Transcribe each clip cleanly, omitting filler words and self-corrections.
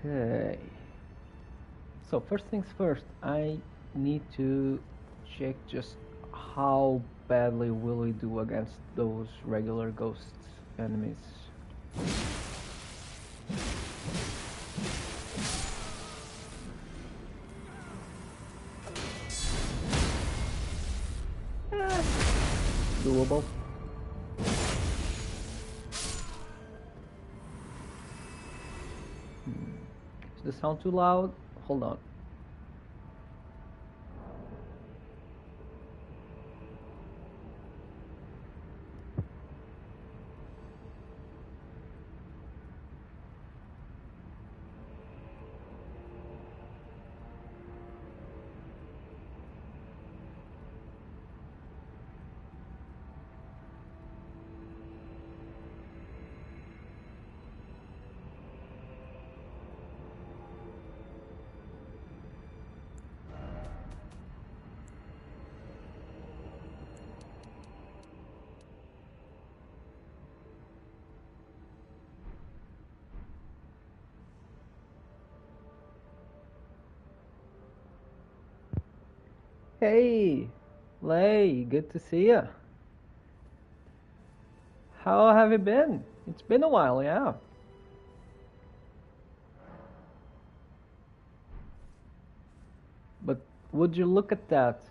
Okay. So first things first, I need to check just how badly will we do against those regular ghosts enemies. Eh, doable. Is the sound too loud? Hold on. Hey, Lay, good to see ya. How have you been? It's been a while, yeah. But would you look at that?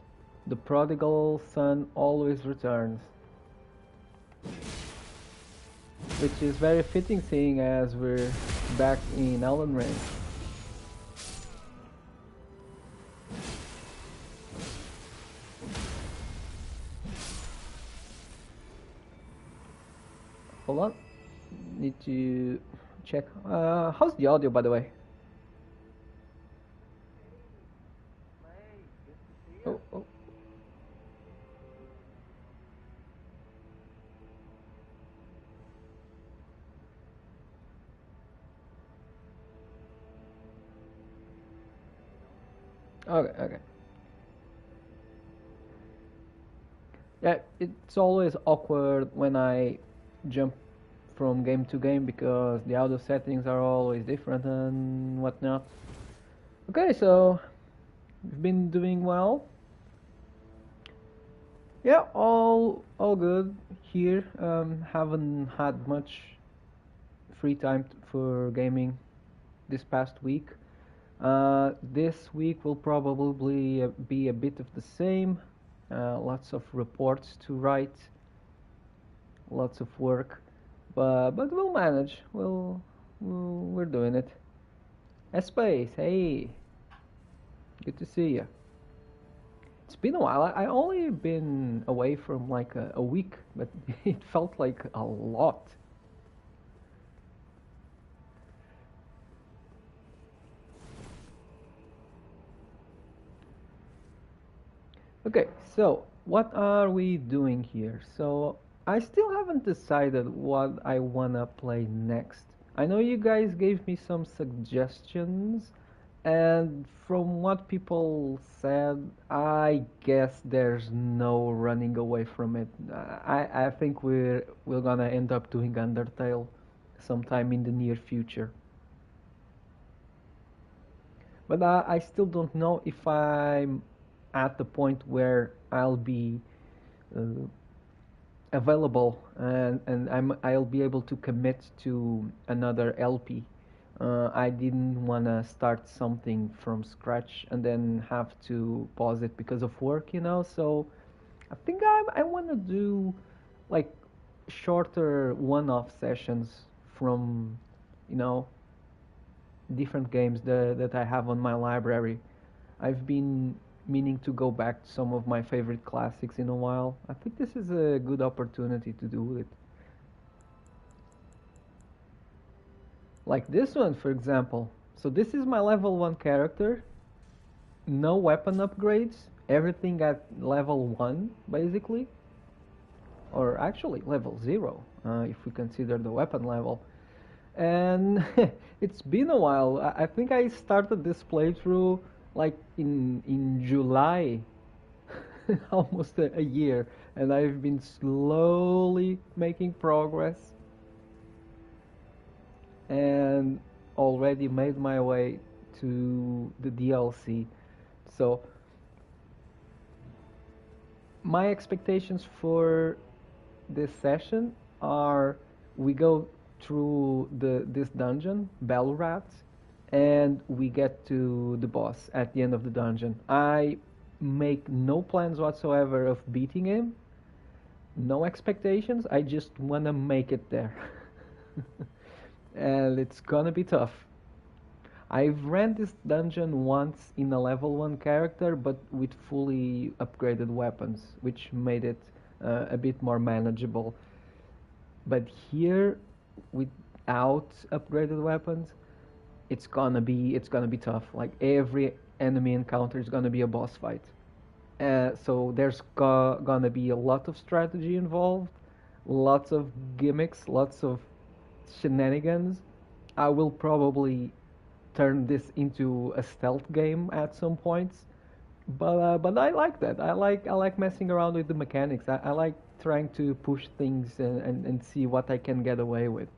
The prodigal son always returns. Which is very fitting seeing as we're back in Elden Ring. Hold on. Need to check. How's the audio, by the way? Oh, oh. Okay, okay. Yeah, it's always awkward when I jump from game to game because the audio settings are always different and whatnot. Okay, so we've been doing well. Yeah, all good here. Haven't had much free time for gaming this past week. This week will probably be a bit of the same. Lots of reports to write, lots of work, but we'll manage. We're doing it. Space, hey, good to see you. It's been a while. I only been away from like a week, but it felt like a lot. Okay, so what are we doing here? So I still haven't decided what I wanna play next. I know you guys gave me some suggestions, and from what people said, I guess there's no running away from it. I think we're gonna end up doing Undertale sometime in the near future. But I still don't know if I'm at the point where I'll be uh, available and I'll be able to commit to another LP. I didn't want to start something from scratch and then have to pause it because of work, So I think I want to do like shorter one-off sessions from, you know, different games that I have on my library. I've been meaning to go back to some of my favorite classics in a while. I think this is a good opportunity to do it. Like this one, for example. So this is my level 1 character. No weapon upgrades. Everything at level 1, basically. Or actually level 0, if we consider the weapon level. And it's been a while. I think I started this playthrough like in July, almost a year, and I've been slowly making progress. And already made my way to the DLC. So my expectations for this session are we go through this dungeon, Battle Rats, and we get to the boss at the end of the dungeon. I make no plans whatsoever of beating him, no expectations. I just want to make it there. And it's gonna be tough. I've ran this dungeon once in a level 1 character, but with fully upgraded weapons, which made it a bit more manageable. But here, without upgraded weapons, it's gonna be tough. Like every enemy encounter is gonna be a boss fight. So there's gonna be a lot of strategy involved, lots of gimmicks, lots of shenanigans. I will probably turn this into a stealth game at some points, but I like that. I like messing around with the mechanics. I like trying to push things and see what I can get away with.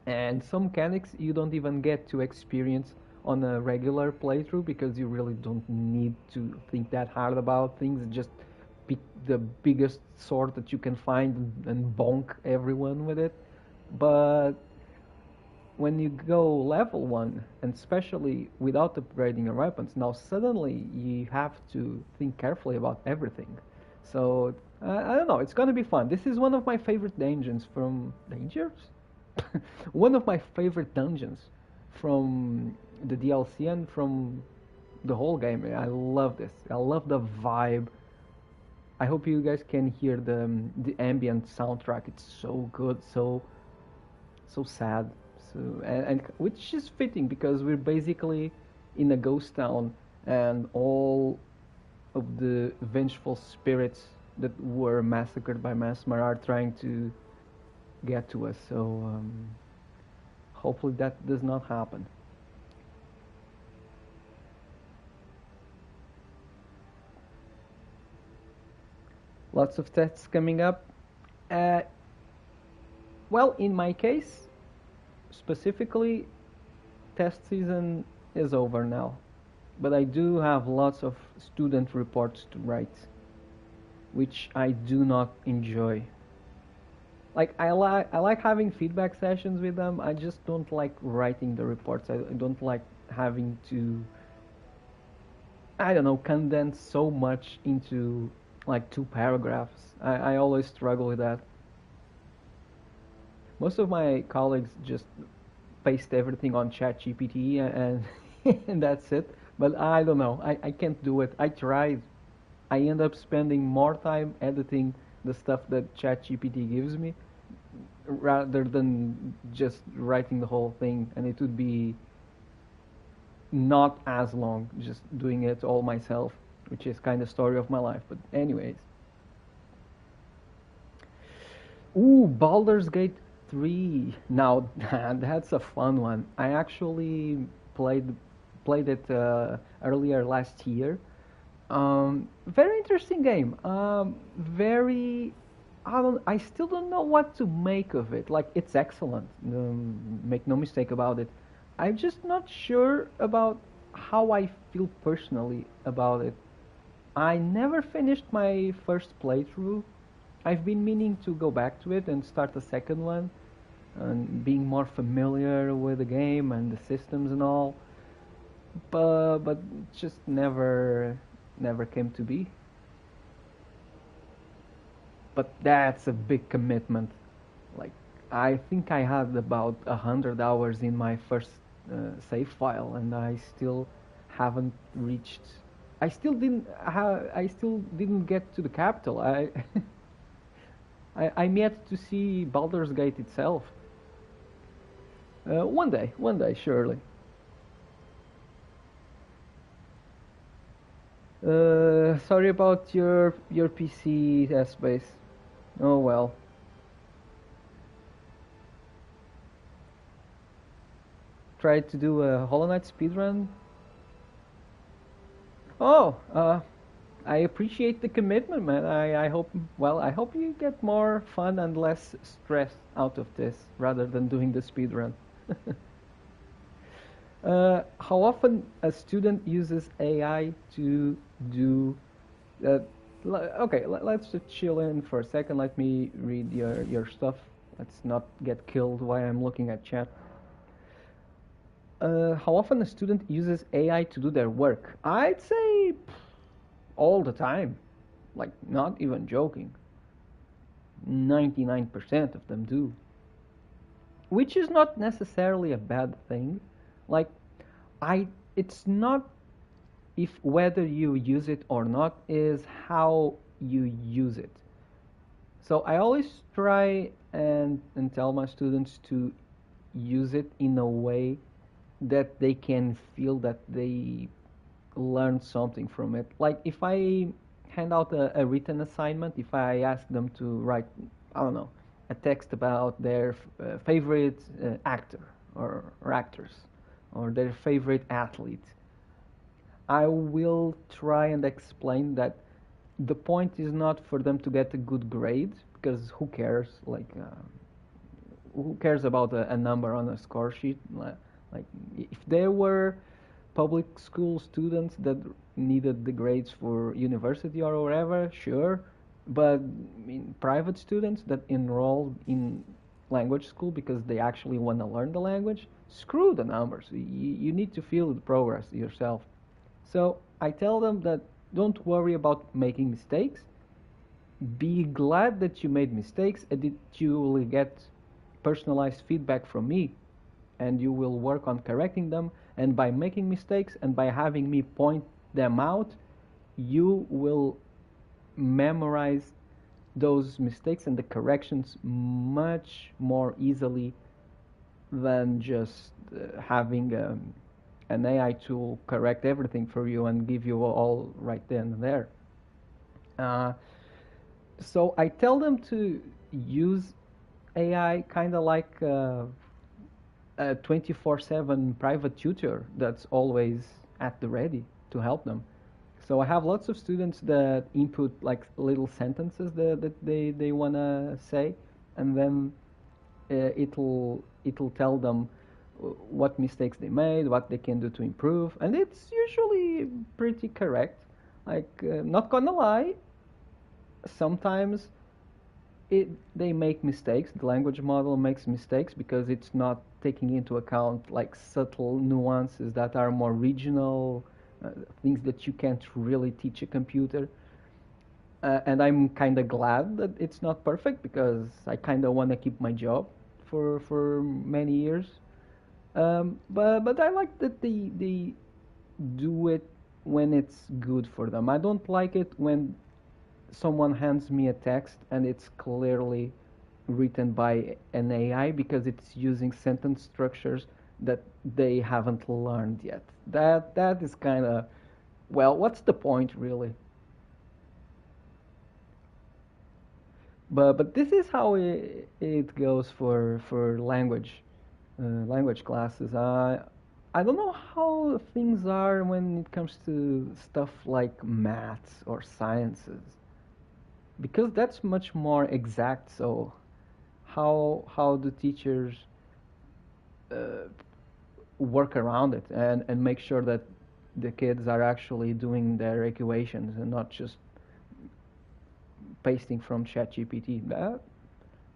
And some mechanics you don't even get to experience on a regular playthrough because you really don't need to think that hard about things. Just pick the biggest sword that you can find and bonk everyone with it. But when you go level 1, and especially without upgrading your weapons, now suddenly you have to think carefully about everything. So I don't know, it's gonna be fun. This is one of my favorite dungeons from dangers. One of my favorite dungeons from the DLC and from the whole game. I love this. I love the vibe. I hope you guys can hear the ambient soundtrack. It's so good, so sad. So and which is fitting because we're basically in a ghost town, and all of the vengeful spirits that were massacred by Masmar are trying to get to us. So hopefully that does not happen. Lots of tests coming up. Uh, well, in my case, specifically, test season is over now. But I do have lots of student reports to write, which I do not enjoy. Like I like having feedback sessions with them. I just don't like writing the reports. I don't like having to, I don't know, condense so much into like 2 paragraphs. I always struggle with that. Most of my colleagues just paste everything on ChatGPT and and that's it. But I don't know. I can't do it. I tried. I end up spending more time editing the stuff that ChatGPT gives me rather than just writing the whole thing, and it would be not as long just doing it all myself, which is kind of story of my life. But anyways, ooh, Baldur's Gate 3. Now that's a fun one. I actually played it earlier last year. Very interesting game. Very. I still don't know what to make of it. Like it's excellent. Make no mistake about it. I'm just not sure about how I feel personally about it. I never finished my first playthrough. I've been meaning to go back to it and start a second one, and being more familiar with the game and the systems and all. But just never came to be. But that's a big commitment. Like I think I had about 100 hours in my first save file, and I still haven't reached. I still didn't get to the capital. I'm yet to see Baldur's Gate itself. One day, surely. Sorry about your PC space. Oh well. Tried to do a Hollow Knight speedrun. Oh, I appreciate the commitment, man. I hope, well, I hope you get more fun and less stress out of this rather than doing the speedrun. How often a student uses AI to do uh, okay, let's just chill in for a second. Let me read your stuff. Let's not get killed while I'm looking at chat. How often a student uses AI to do their work? I'd say all the time. Like, not even joking. 99% of them do. Which is not necessarily a bad thing. Like, it's not if whether you use it or not, is how you use it. So I always try and tell my students to use it in a way that they can feel that they learned something from it. Like if I hand out a written assignment, if I ask them to write, I don't know, a text about their favorite actor or actors or their favorite athlete, I will try and explain that the point is not for them to get a good grade because who cares? Like, who cares about a number on a score sheet? Like, if there were public school students that needed the grades for university or whatever, sure. But I mean, private students that enroll in language school because they actually want to learn the language, screw the numbers. You need to feel the progress yourself. So I tell them that don't worry about making mistakes. Be glad that you made mistakes and that you will get personalized feedback from me and you will work on correcting them. And by making mistakes and by having me point them out, you will memorize those mistakes and the corrections much more easily than just having an AI tool correct everything for you and give you all right then and there. Uh, so I tell them to use AI kind of like a 24/7 private tutor that's always at the ready to help them. So I have lots of students that input like little sentences that they want to say, and then it'll tell them what mistakes they made, what they can do to improve, and it's usually pretty correct. Like, not gonna lie, sometimes they make mistakes. The language model makes mistakes because it's not taking into account like subtle nuances that are more regional, things that you can't really teach a computer. And I'm kind of glad that it's not perfect because I kind of want to keep my job for many years. But I like that they do it when it's good for them. I don't like it when someone hands me a text and it's clearly written by an AI because it's using sentence structures that they haven't learned yet. That is kind of, well, what's the point really? But this is how it goes for language classes. I don't know how things are when it comes to stuff like maths or sciences because that's much more exact. So how do teachers uh, work around it and make sure that the kids are actually doing their equations and not just pasting from ChatGPT?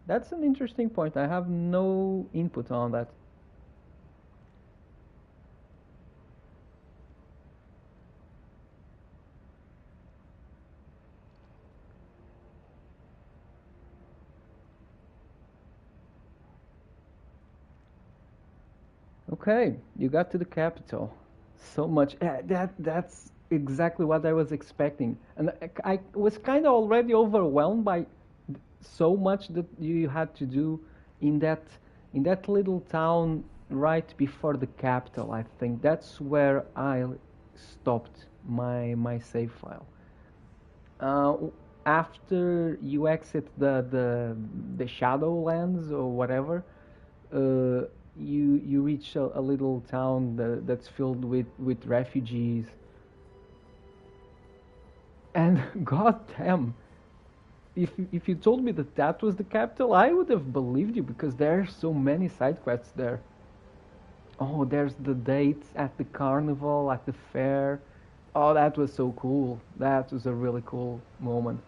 That's an interesting point. I have no input on that. Okay, you got to the capital. So much. That's exactly what I was expecting, and I was kind of already overwhelmed by so much that you had to do in that in that little town right before the capital. I think that's where I stopped my save file. Uh, After you exit the Shadowlands or whatever, you reach a little town that's filled with refugees, and goddamn, if you told me that that was the capital, I would have believed you because there are so many side quests there. Oh, there's the dates at the carnival, at the fair. Oh, that was so cool. That was a really cool moment.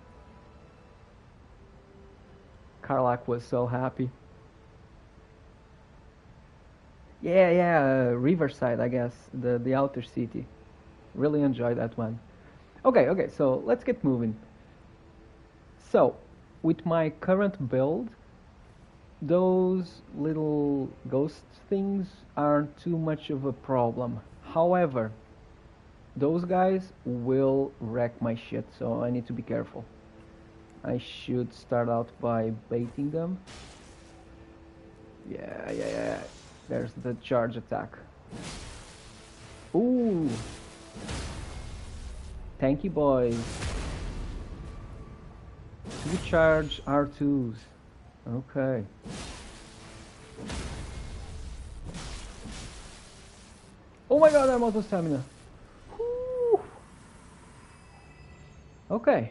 Karlak was so happy. Yeah, yeah, Riverside, I guess, the outer city. Really enjoyed that one. Okay, okay, so let's get moving. So, with my current build, those little ghost things aren't too much of a problem. However, those guys will wreck my shit, so I need to be careful. I should start out by baiting them. Yeah, yeah, yeah. There's the charge attack. Ooh, tanky boys. Two charge R2s. Okay. Oh my god, I'm out of stamina. Whew. Okay.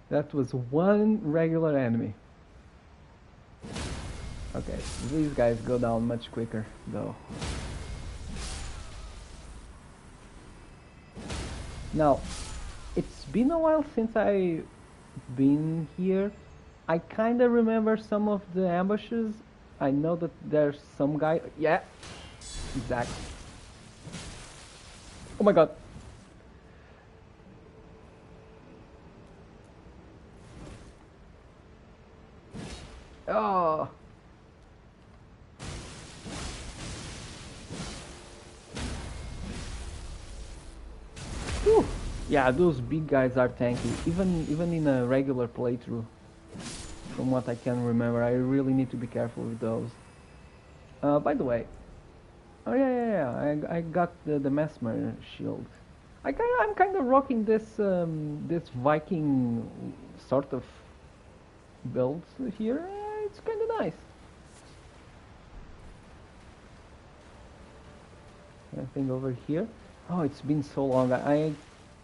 That was one regular enemy. Okay, these guys go down much quicker, though. Now, it's been a while since I've been here. I kinda remember some of the ambushes. I know that there's some guy. Yeah, exactly. Oh my god. Oh. Whew. Yeah, those big guys are tanky. Even in a regular playthrough, from what I can remember, I really need to be careful with those. By the way, oh yeah, yeah, yeah, I got the Mesmer shield. I'm kind of rocking this Viking sort of build here. It's kind of nice. Anything over here? Oh, it's been so long. I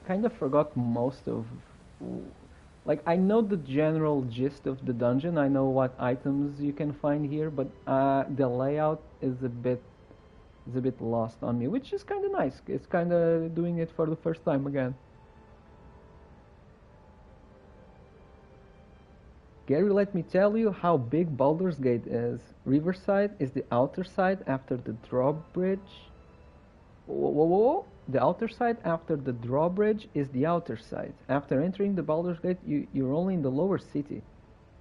kind of forgot most of. Like I know the general gist of the dungeon. I know what items you can find here, but the layout is a bit lost on me, which is kind of nice. It's kind of doing it for the first time again. Gary, let me tell you how big Baldur's Gate is. Riverside is the outer side after the drawbridge. Whoa, whoa, whoa. The outer side after the drawbridge is the outer side. After entering the Baldur's Gate, you're only in the lower city.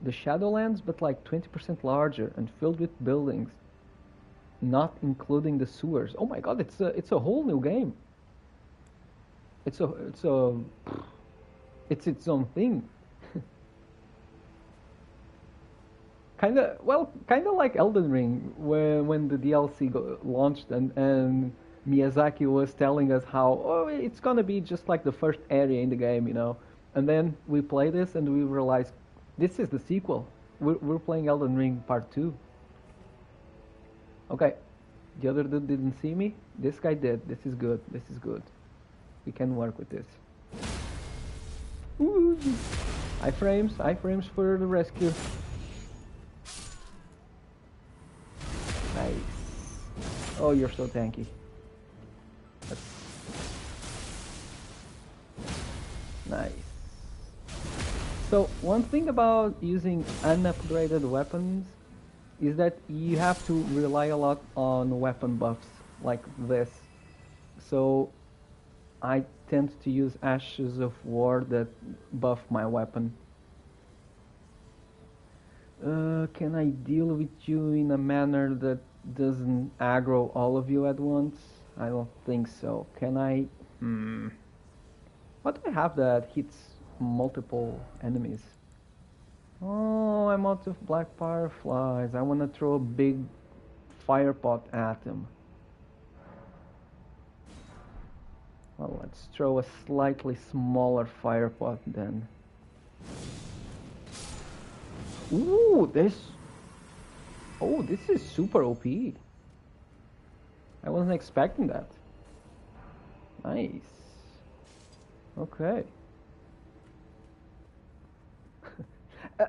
The Shadowlands, but like 20% larger and filled with buildings, not including the sewers. Oh my god, it's a whole new game. It's a it's its own thing. Kind of like Elden Ring, when the DLC launched and Miyazaki was telling us how it's gonna be just like the first area in the game, you know. And then we play this and we realize this is the sequel. We're playing Elden Ring Part 2. Okay, the other dude didn't see me. This guy did. This is good. This is good. We can work with this. Ooh. Iframes for the rescue. Nice. Oh, you're so tanky. That's nice. So one thing about using unupgraded weapons is that you have to rely a lot on weapon buffs like this. So I tend to use Ashes of War that buff my weapon. Can I deal with you in a manner that doesn't aggro all of you at once? I don't think so. Can I? What do I have that hits multiple enemies? Oh, I'm out of black fireflies. I want to throw a big fire pot at him. Well, let's throw a slightly smaller fire pot then. Ooh, this... Oh, this is super OP. I wasn't expecting that. Nice. Okay. uh,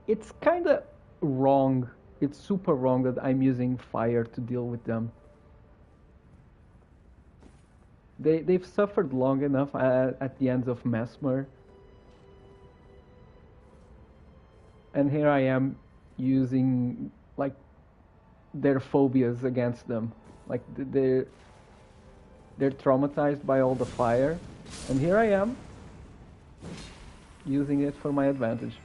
it's kind of wrong it's super wrong that I'm using fire to deal with them. They've suffered long enough at the hands of Mesmer, and here I am using like their phobias against them. Like they're traumatized by all the fire, and here I am using it for my advantage.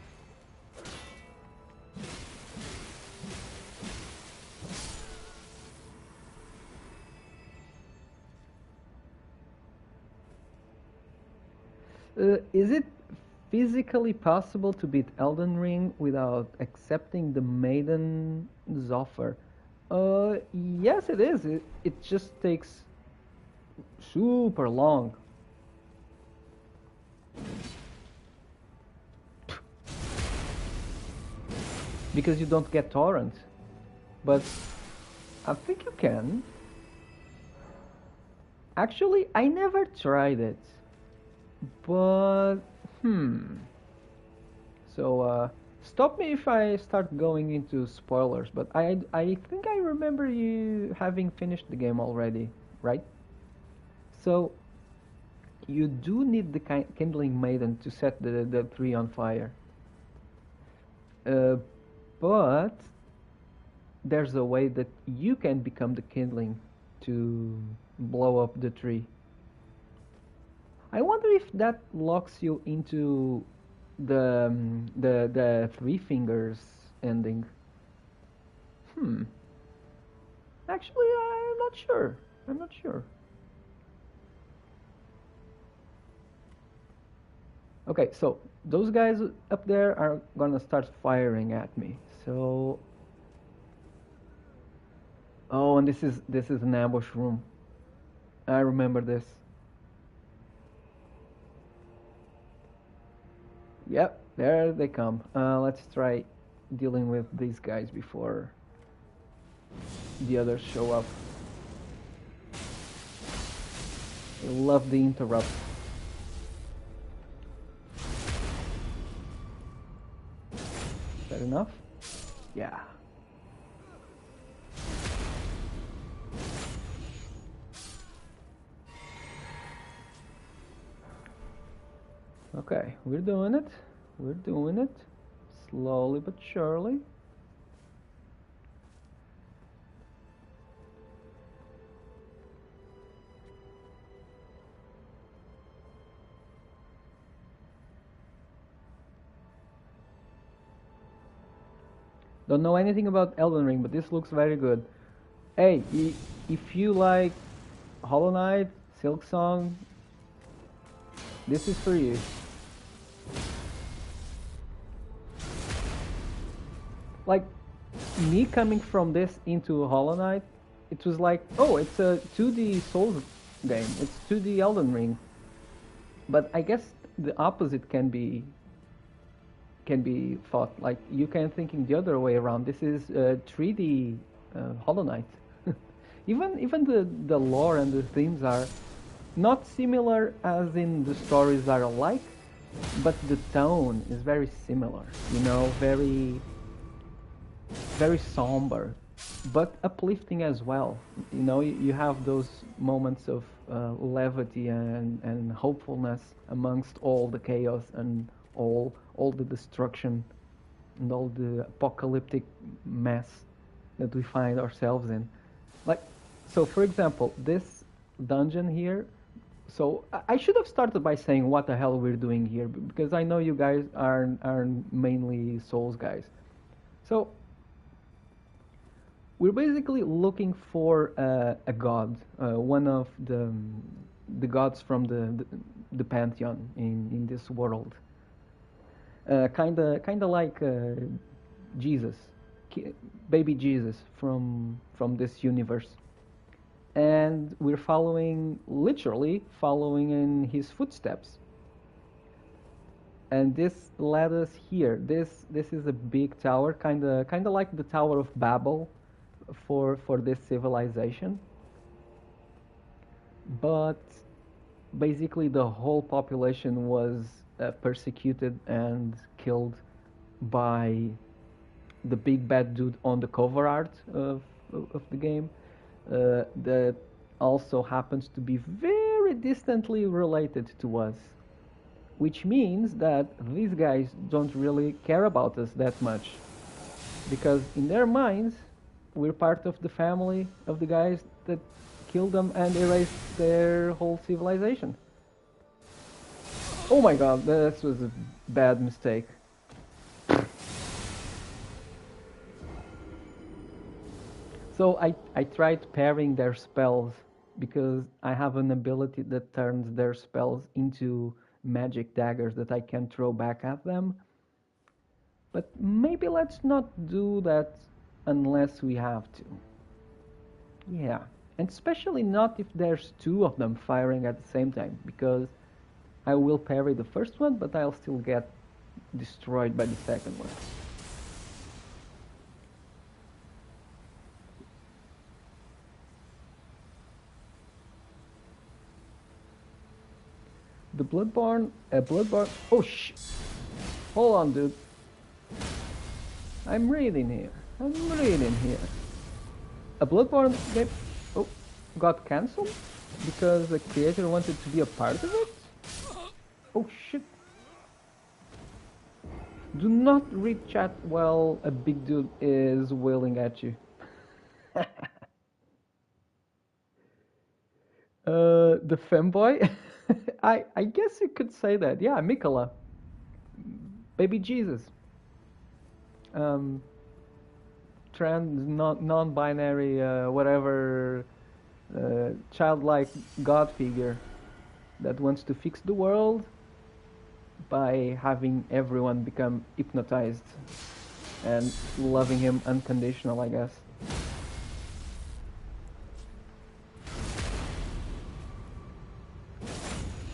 Is it physically possible to beat Elden Ring without accepting the Maiden's offer? Yes, it is. It just takes super long. Because you don't get torrent. But I think you can. Actually, I never tried it. But, So, stop me if I start going into spoilers, but I think I remember you having finished the game already, right? So, you do need the kindling maiden to set the tree on fire. Uh, but there's a way that you can become the kindling to blow up the tree. I wonder if that locks you into the three fingers ending. Actually, I'm not sure. I'm not sure. Okay, so those guys up there are gonna start firing at me. So, oh, and this is an ambush room. I remember this. Yep, there they come. Let's try dealing with these guys before the others show up. I love the interrupt. Is that enough? Yeah. Okay, we're doing it. We're doing it. Slowly but surely. Don't know anything about Elden Ring, but this looks very good. Hey, if you like Hollow Knight, Silk Song, this is for you. Like, me coming from this into Hollow Knight, it was like, oh, it's a 2D Souls game. It's 2D Elden Ring. But I guess the opposite can be thought. Like, you can thinking the other way around. This is 3D Hollow Knight. Even the lore and the themes are not similar as in the stories are alike, but the tone is very similar. You know, very somber, but uplifting as well. You know, you have those moments of levity and hopefulness amongst all the chaos and all the destruction and all the apocalyptic mess that we find ourselves in. Like, so for example, this dungeon here. So I should have started by saying what the hell we're doing here, because I know you guys are mainly Souls guys. So we're basically looking for a god, one of the gods from the pantheon in this world. Kinda like Jesus, baby Jesus from this universe, and we're literally following in his footsteps. And this led us here. This is a big tower, kinda like the Tower of Babel for this civilization. But basically the whole population was persecuted and killed by the big bad dude on the cover art of the game, that also happens to be very distantly related to us, which means that these guys don't really care about us that much, because in their minds we're part of the family of the guys that killed them and erased their whole civilization. Oh my god, this was a bad mistake. So I tried pairing their spells because I have an ability that turns their spells into magic daggers that I can throw back at them. But maybe let's not do that unless we have to. Yeah, and especially not if there's two of them firing at the same time, because I will parry the first one, but I'll still get destroyed by the second one. The Bloodborne. Oh hold on, dude. I'm reading here. A Bloodborne game, oh, got cancelled because the creator wanted to be a part of it. Oh shit. Do not read chat while a big dude is wailing at you. The femboy? I guess you could say that. Yeah, Mikola. Baby Jesus. Trans, non-binary, whatever, childlike god figure that wants to fix the world by having everyone become hypnotized and loving him unconditional, I guess.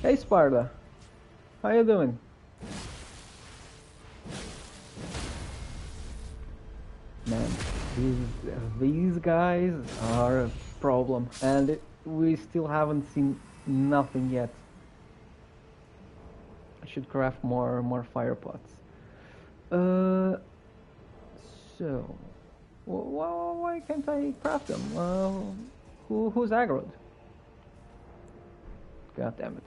Hey Sparta, how you doing? Man, these guys are a problem, and we still haven't seen nothing yet. I should craft more fire pots. So why can't I craft them? Who's aggroed? God damn it.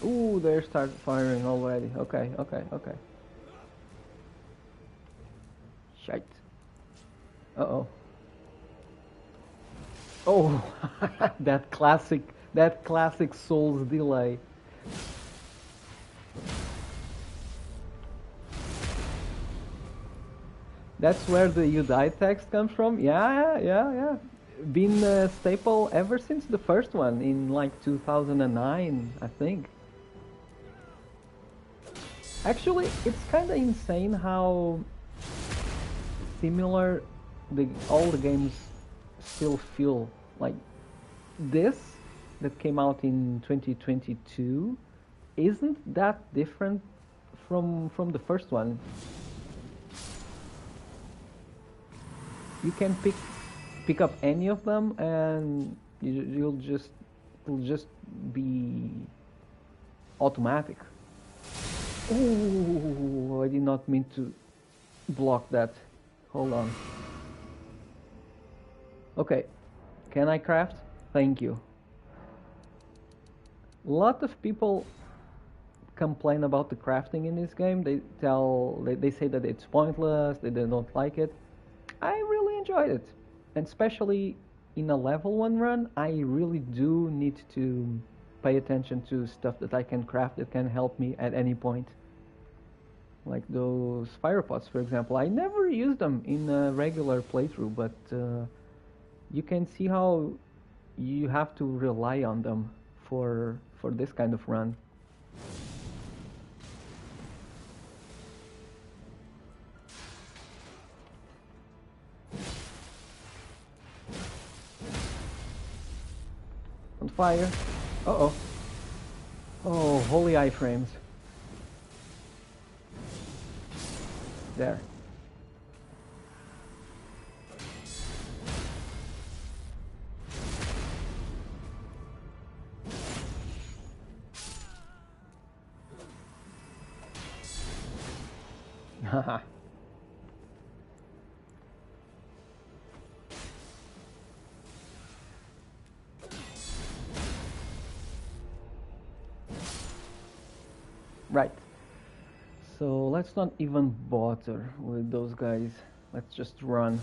Ooh, they start firing already. Okay. Shite. Uh-oh. Oh, that classic Souls delay. That's where the "you die" text comes from? Yeah. Been a staple ever since the first one in like 2009, I think. Actually, it's kind of insane how similar all the games still feel. Like this that came out in 2022 isn't that different from the first one. You can pick up any of them and it'll just be automatic. Oh, I did not mean to block that. Hold on. Okay, can I craft? Thank you. A lot of people complain about the crafting in this game. They say that it's pointless, they don't like it. I really enjoyed it, and especially in a level 1 run, I really do need to pay attention to stuff that I can craft that can help me at any point. Like those fire pots, for example. I never used them in a regular playthrough, but you can see how you have to rely on them for this kind of run. On fire. Uh-oh. Oh, holy iframes. There. Right. So let's not even bother with those guys. Let's just run.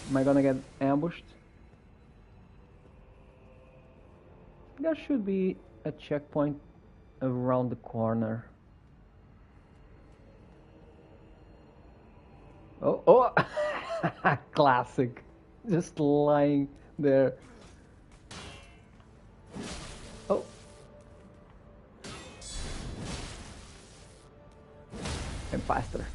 Am I gonna get ambushed? There should be a checkpoint around the corner. Oh, oh! Classic. Just lying there. Oh. I'm faster.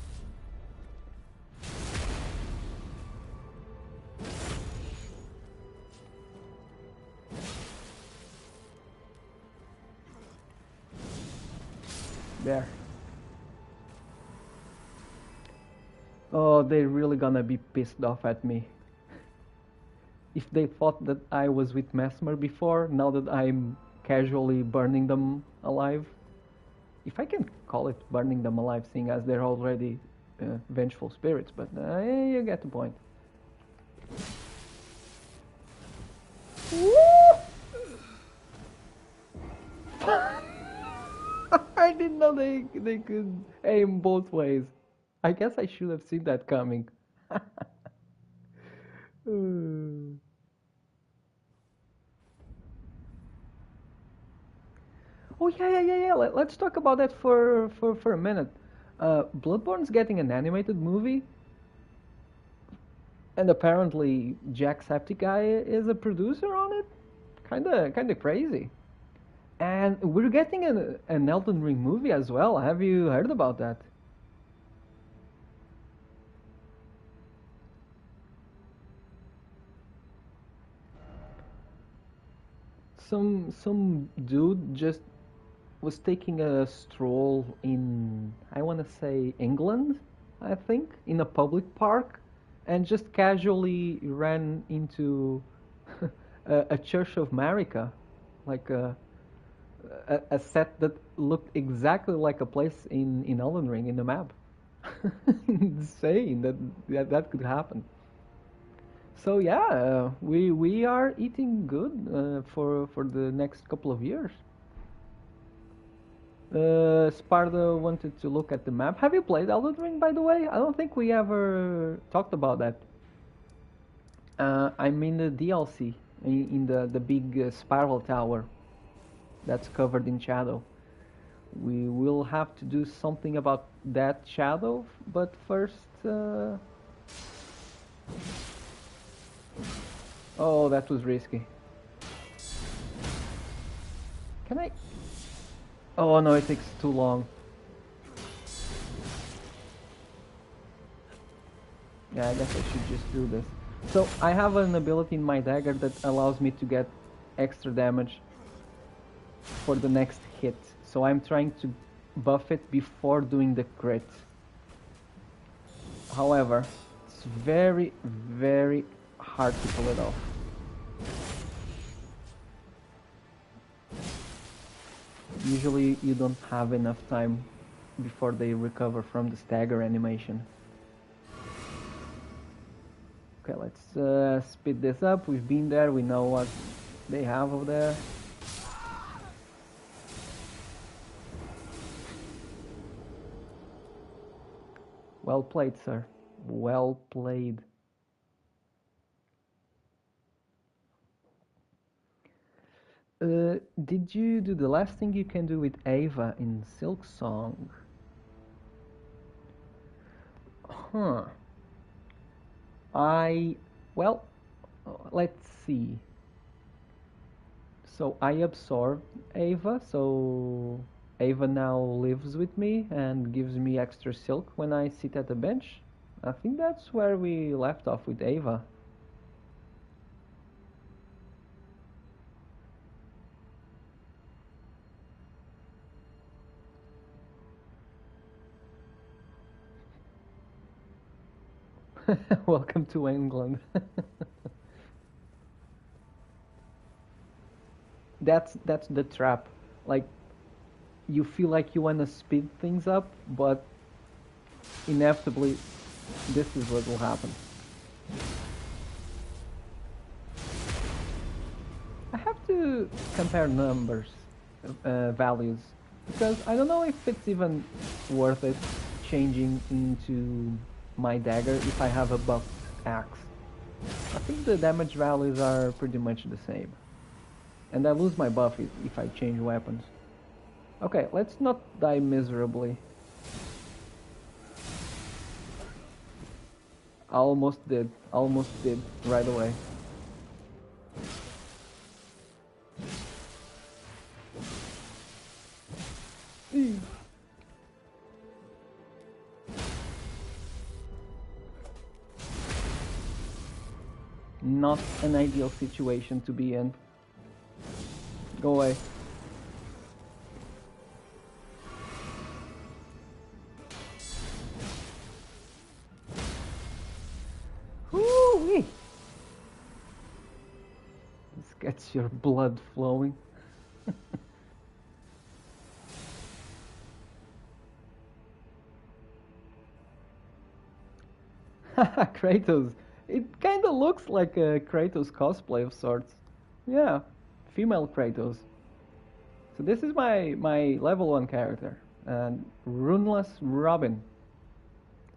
There. Oh, they're really gonna be pissed off at me. If they thought that I was with Mesmer before, now that I'm casually burning them alive. If I can call it burning them alive, seeing as they're already vengeful spirits, but you get the point. I didn't know they could aim both ways. I guess I should have seen that coming. Oh yeah. Let's talk about that for a minute. Bloodborne's getting an animated movie, and apparently Jacksepticeye is a producer on it. Kinda crazy. And we're getting an Elden Ring movie as well. Have you heard about that? Some dude just was taking a stroll in, I want to say, England, I think, in a public park, and just casually ran into a Church of Marika, like a set that looked exactly like a place in Elden Ring in the map. Insane that could happen. So yeah, we are eating good for the next couple of years. Sparta wanted to look at the map. Have you played Elden Ring, by the way? I don't think we ever talked about that. I'm in the DLC, in the big spiral tower that's covered in shadow. We will have to do something about that shadow, but first... Oh, that was risky. Can I... Oh no, it takes too long. Yeah, I guess I should just do this. So, I have an ability in my dagger that allows me to get extra damage for the next hit. So I'm trying to buff it before doing the crit. However, it's very hard to pull it off. Usually you don't have enough time before they recover from the stagger animation. Okay, let's speed this up. We've been there, we know what they have over there. Well played, sir. Well played. Did you do the last thing you can do with Ava in Silk Song? Huh. Well, let's see. So I absorbed Ava, so Ava now lives with me and gives me extra silk when I sit at the bench. I think that's where we left off with Ava. Welcome to England. That's the trap. Like, you feel like you want to speed things up, but inevitably this is what will happen. I have to compare numbers, values, because I don't know if it's even worth it changing into my dagger if I have a buffed axe. I think the damage values are pretty much the same. And I lose my buff if I change weapons. Okay, let's not die miserably. Almost did right away. Not an ideal situation to be in. Go away. Whoo-wee! This gets your blood flowing. Kratos. It kind of looks like a Kratos cosplay of sorts. Yeah, female Kratos. So this is my level 1 character. And Runeless Robin.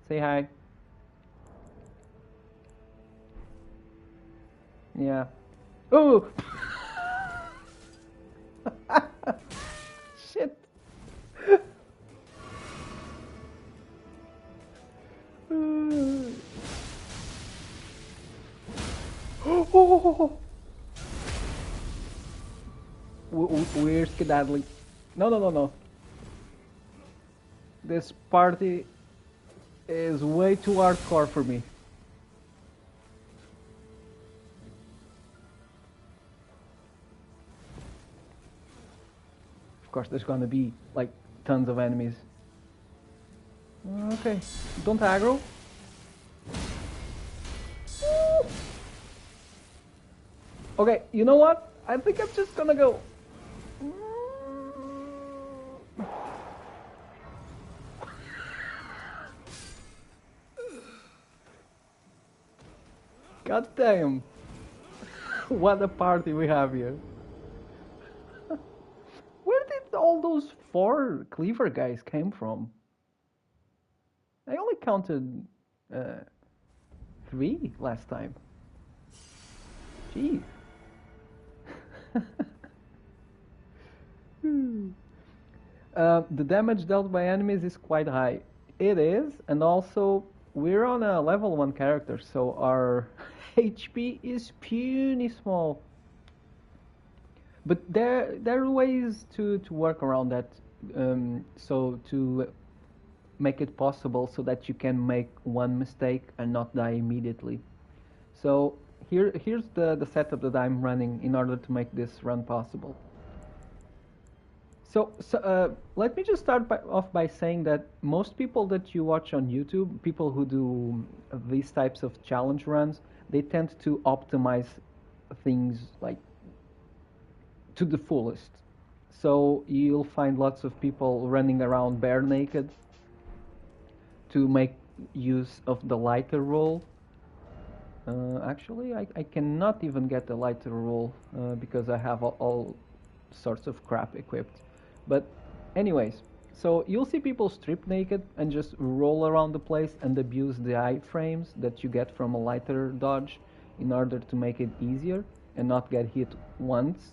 Say hi. Yeah. Oh! Shit. Oh! We're skedaddling. No, no, no, no. This party is way too hardcore for me. Of course, there's gonna be like tons of enemies. Okay, don't aggro. Okay, you know what? I think I'm just gonna go. God damn. What a party we have here. Where did all those 4 cleaver guys came from? I only counted 3 last time. Jeez. The damage dealt by enemies is quite high. It is, and also we're on a level 1 character, so our HP is puny small. But there are ways to work around that, so to make it possible so that you can make one mistake and not die immediately. So here's the setup that I'm running in order to make this run possible. So let me just start off by saying that most people that you watch on YouTube, people who do these types of challenge runs, they tend to optimize things like to the fullest. So you'll find lots of people running around bare naked to make use of the lighter roll. Actually, I cannot even get the lighter roll because I have all sorts of crap equipped. But anyways, so you'll see people strip naked and just roll around the place and abuse the iframes that you get from a lighter dodge in order to make it easier and not get hit once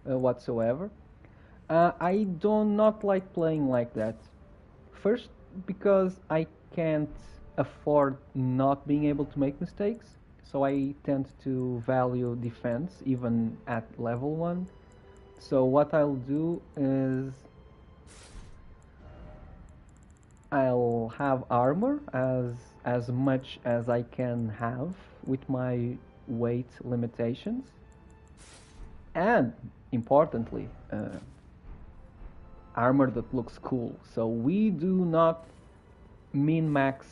whatsoever. I do not like playing like that. First, because I can't afford not being able to make mistakes, so I tend to value defense even at level 1. So what I'll do is I'll have armor as much as I can have with my weight limitations, and importantly, armor that looks cool. So we do not min max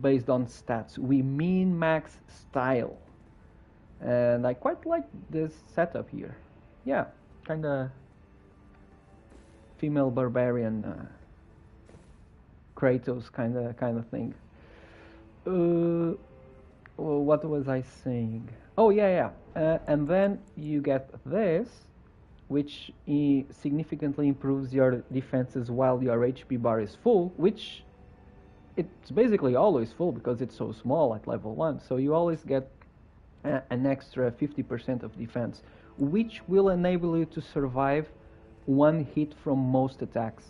based on stats, we min max style, and I quite like this setup here. Yeah, kinda female barbarian Kratos kind of thing. Uh, what was I saying? Oh yeah, yeah. And then you get this, which significantly improves your defenses while your HP bar is full, which it's basically always full because it's so small at level 1. So you always get an extra 50% of defense, which will enable you to survive one hit from most attacks.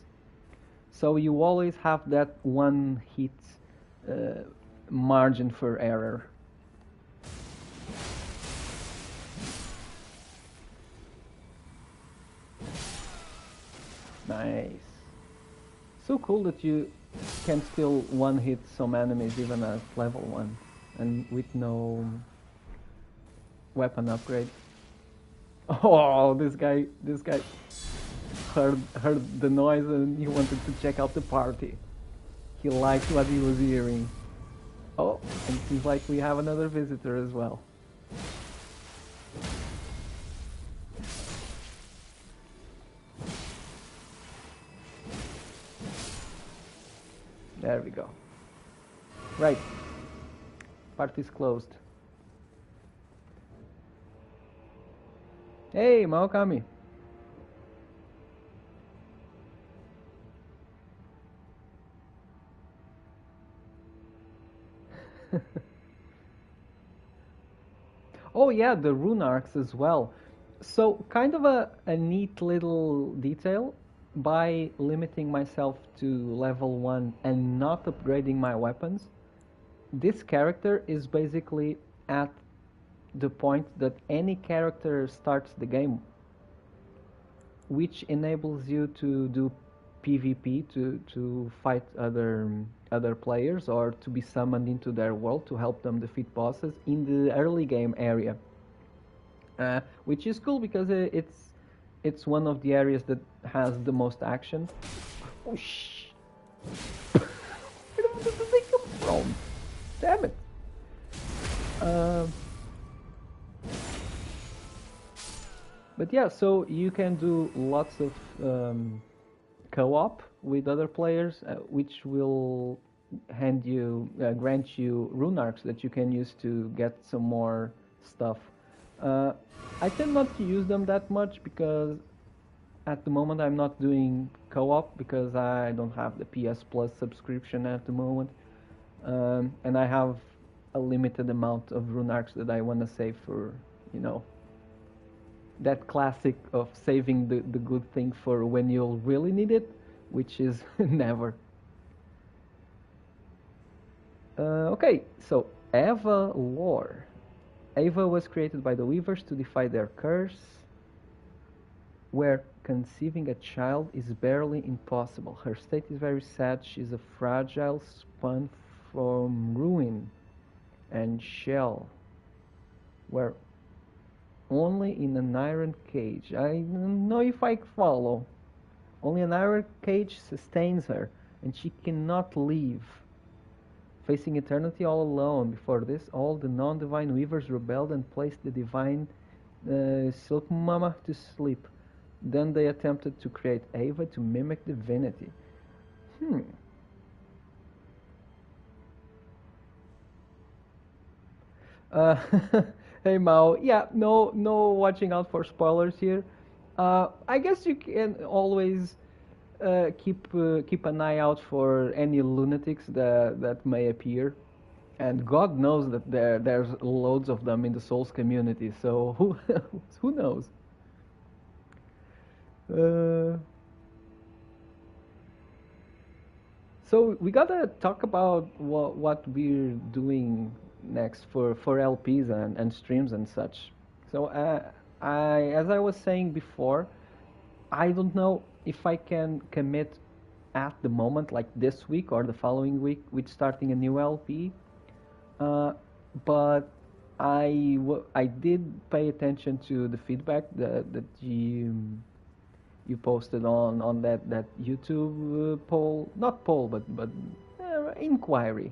So you always have that one hit uh, margin for error. Nice. So cool that you can still one hit some enemies even at level 1 and with no weapon upgrade. Oh, this guy heard the noise and he wanted to check out the party. He liked what he was hearing. Oh, and it seems like we have another visitor as well. There we go. Right. Party's closed. Hey, Maokami. Oh yeah, the rune arcs as well. So kind of a neat little detail. By limiting myself to level 1 and not upgrading my weapons, this character is basically at the point that any character starts the game, which enables you to do PvP to fight other players or to be summoned into their world to help them defeat bosses in the early game area, which is cool because it's one of the areas that has the most action. Oh shh! Where did they come from? Damn it! Uh, but yeah, so you can do lots of co-op with other players, which will grant you rune arcs that you can use to get some more stuff. Uh, I tend not to use them that much because at the moment I'm not doing co-op because I don't have the PS Plus subscription at the moment, and I have a limited amount of rune arcs that I want to save for, you know, that classic of saving the good thing for when you'll really need it, which is never. Okay, so Eva lore. Eva was created by the Weavers to defy their curse, where conceiving a child is barely impossible. Her state is very sad. She's a fragile spun from ruin and shell, where only in an iron cage. I don't know if I follow. Only an iron cage sustains her, and she cannot leave. Facing eternity all alone. Before this, all the non-divine weavers rebelled and placed the divine Silk Mama to sleep. Then they attempted to create Ava to mimic divinity. Hmm. Uh, hey Mao, yeah, no watching out for spoilers here. I guess you can always keep an eye out for any lunatics that may appear, and God knows that there's loads of them in the Souls community. So who knows? Uh, so we gotta talk about what we're doing next for LPs and streams and such. So as I was saying before, I don't know if I can commit at the moment, like this week or the following week, with starting a new LP. Uh, but I did pay attention to the feedback that you posted on that YouTube poll, not poll, but inquiry,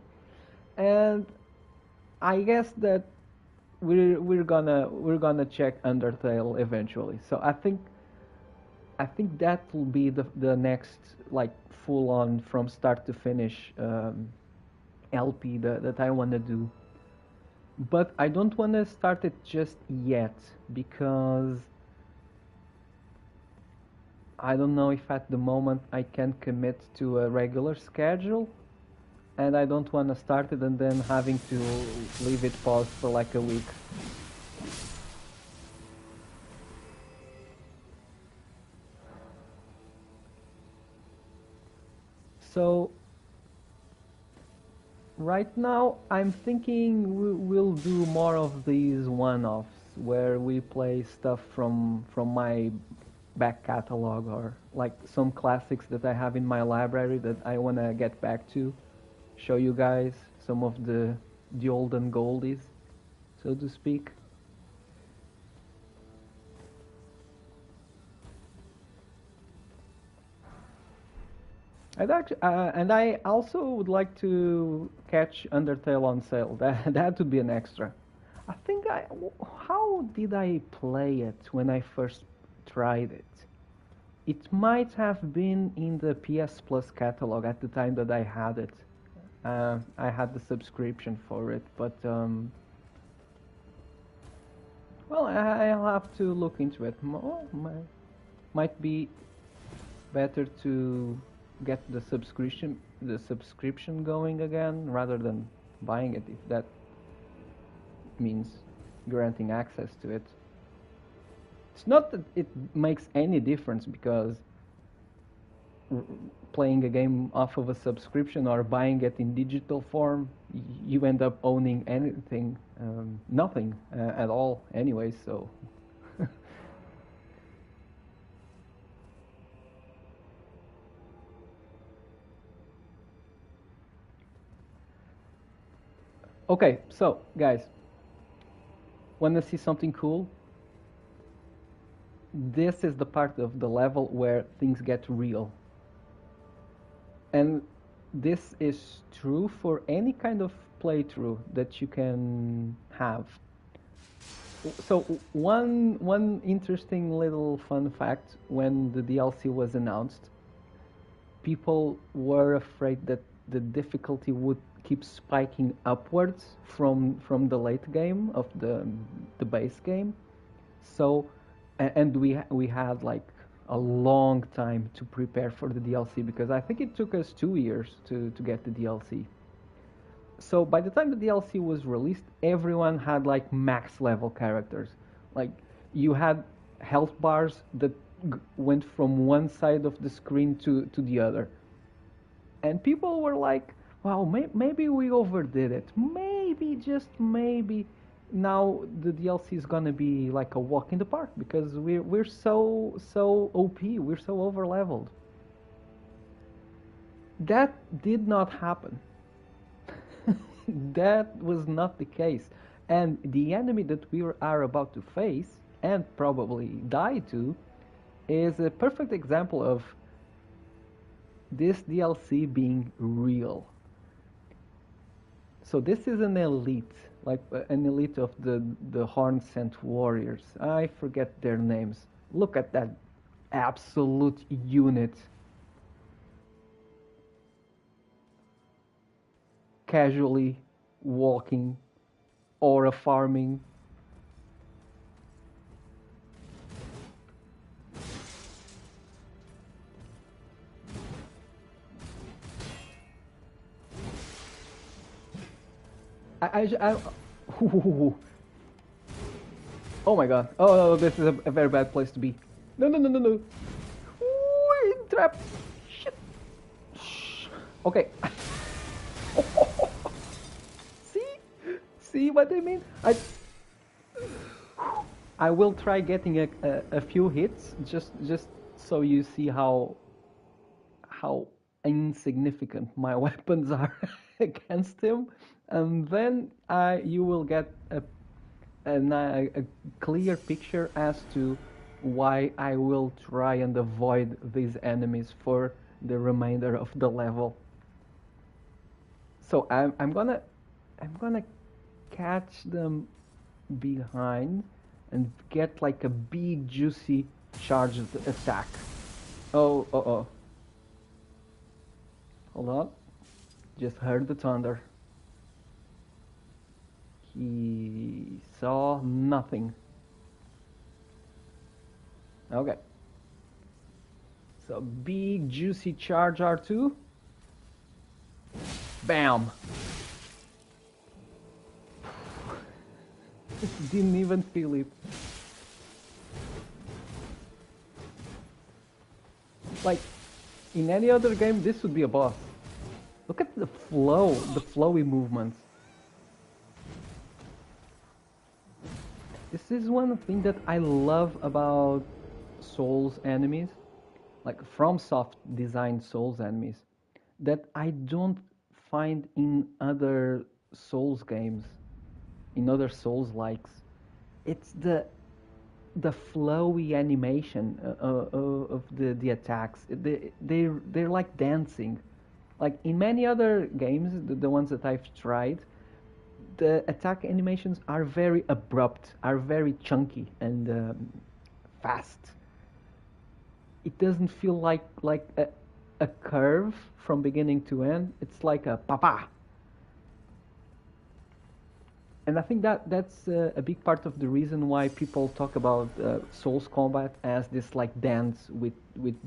and I guess that we're gonna check Undertale eventually. So I I think that will be the next like full on from start to finish LP that I want to do. But I don't want to start it just yet because I don't know if at the moment I can commit to a regular schedule, and I don't want to start it and then having to leave it paused for like a week. So right now I'm thinking we'll do more of these one-offs where we play stuff from my back catalog, or like some classics that I have in my library that I want to get back to, show you guys some of the olden goldies, so to speak. And I also would like to catch Undertale on sale. That would be an extra. I think how did I play it when I first tried it? It might have been in the PS Plus catalog at the time that I had it. I had the subscription for it, but well, I'll have to look into it. Might be better to get the subscription going again rather than buying it, if that means granting access to it. It's not that it makes any difference, because playing a game off of a subscription or buying it in digital form, you end up owning anything, nothing at all anyway, so okay, so guys, want to see something cool? This is the part of the level where things get real. And this is true for any kind of playthrough that you can have. So one interesting little fun fact: when the DLC was announced, people were afraid that the difficulty would keep spiking upwards from the late game of the base game. So, and we had like a long time to prepare for the DLC, because I think it took us 2 years to get the DLC. So by the time the DLC was released, everyone had like max level characters. Like, you had health bars that went from one side of the screen to the other. And people were like, wow, maybe we overdid it. Maybe, just maybe, now the DLC is gonna be like a walk in the park, because we're so OP, we're so over leveled. That did not happen. That was not the case. And the enemy that we are about to face, and probably die to, is a perfect example of this DLC being real. So this is an elite, like an elite of the Horn Sent Warriors. I forget their names. Look at that absolute unit. Casually walking, aura farming. I oh my god. Oh, no, this is a very bad place to be. No, no, no, no, no. Ooh, trap. Shit. Shh. Okay. See? See what I mean? I will try getting a few hits, just so you see how insignificant my weapons are against him, and then you will get a clear picture as to why I will try and avoid these enemies for the remainder of the level. So I'm gonna catch them behind and get like a big juicy charged attack. Oh, oh. Hold on. Just heard the thunder. He saw nothing. Okay. So big juicy charge R2. Bam. Didn't even feel it. Like, in any other game, this would be a boss. Look at the flow, the flowy movements. This is one thing that I love about Souls enemies, like FromSoft designed Souls enemies, that I don't find in other Souls games, in other Souls likes. It's the flowy animation of the attacks. They're like dancing. Like in many other games, the ones that I've tried, the attack animations are very abrupt, are very chunky and fast. It doesn't feel like a curve from beginning to end. It's like a papa. And I think that's a big part of the reason why people talk about Souls combat as this like dance with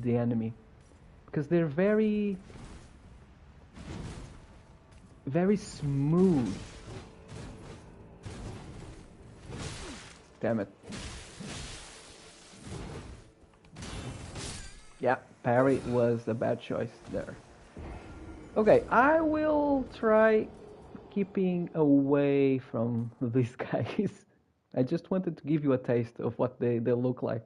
the enemy, because they're very smooth. Damn it. Yeah, parry was a bad choice there. Okay, I will try keeping away from these guys. I just wanted to give you a taste of what they look like.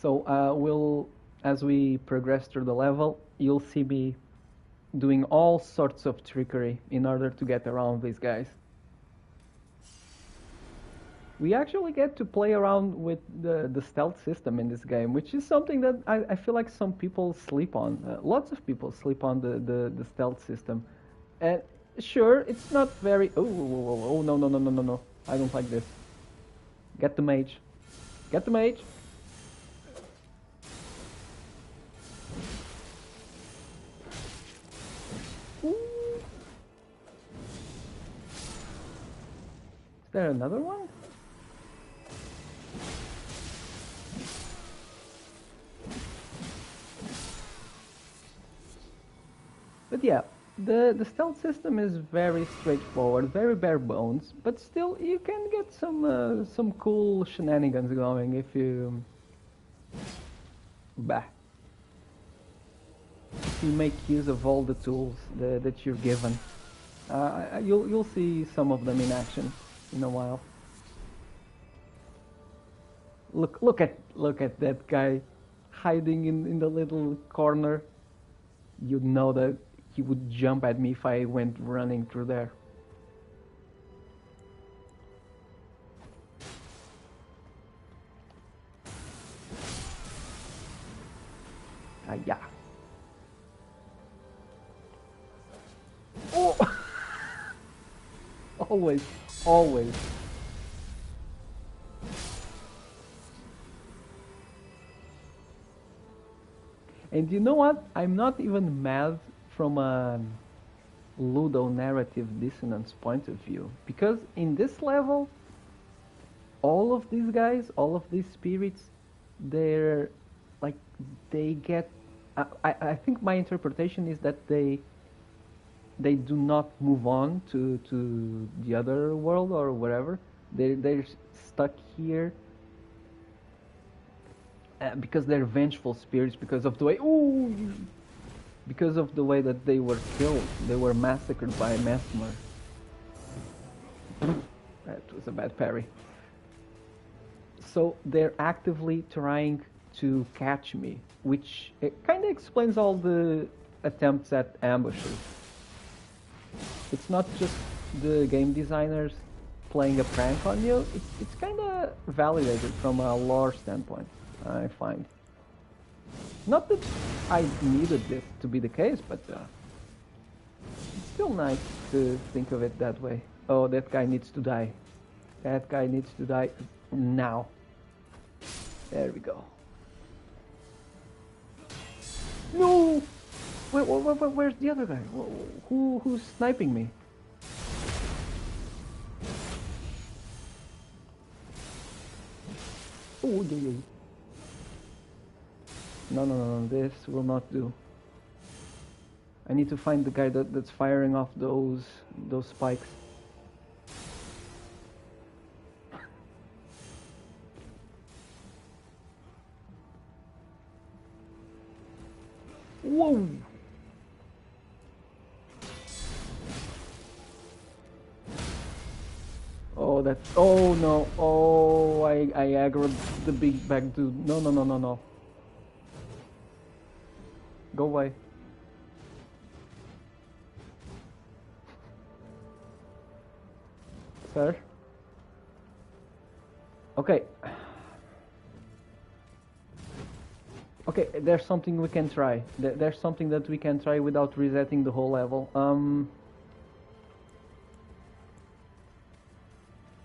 So as we progress through the level, you'll see me doing all sorts of trickery in order to get around these guys. We actually get to play around with the stealth system in this game, which is something that I feel like some people sleep on. Lots of people sleep on the stealth system. And sure, it's not very... Oh, no, no, no, no, no, no. I don't like this. Get the mage. Get the mage. Ooh. Is there another one? But yeah, the stealth system is very straightforward, very bare bones, but still you can get some cool shenanigans going if you if you make use of all the tools that you're given. You'll see some of them in action in a while. Look at that guy hiding in the little corner. You'd know that he would jump at me if I went running through there. Yeah. Oh! Always, always. And you know what? I'm not even mad from a Ludo narrative dissonance point of view, because in this level, all of these guys, all of these spirits, they're like they get. I think my interpretation is that they do not move on to the other world or wherever. They're stuck here because they're vengeful spirits because of the way. Ooh. Because of the way that they were killed, they were massacred by Mesmer. That was a bad parry. So they're actively trying to catch me, which kind of explains all the attempts at ambushes. It's not just the game designers playing a prank on you, it's kind of validated from a lore standpoint, I find. Not that I needed this to be the case, but it's still nice to think of it that way. Oh, that guy needs to die. That guy needs to die now. There we go. No! Where's the other guy? Who's sniping me? Oh, yeah, yeah. No, this will not do. I need to find the guy that's firing off those spikes. Whoa! Oh, that's... Oh, no. Oh, I aggroed the big bag dude. No. Go away. Sir? Okay. Okay, there's something we can try. There's something that we can try without resetting the whole level.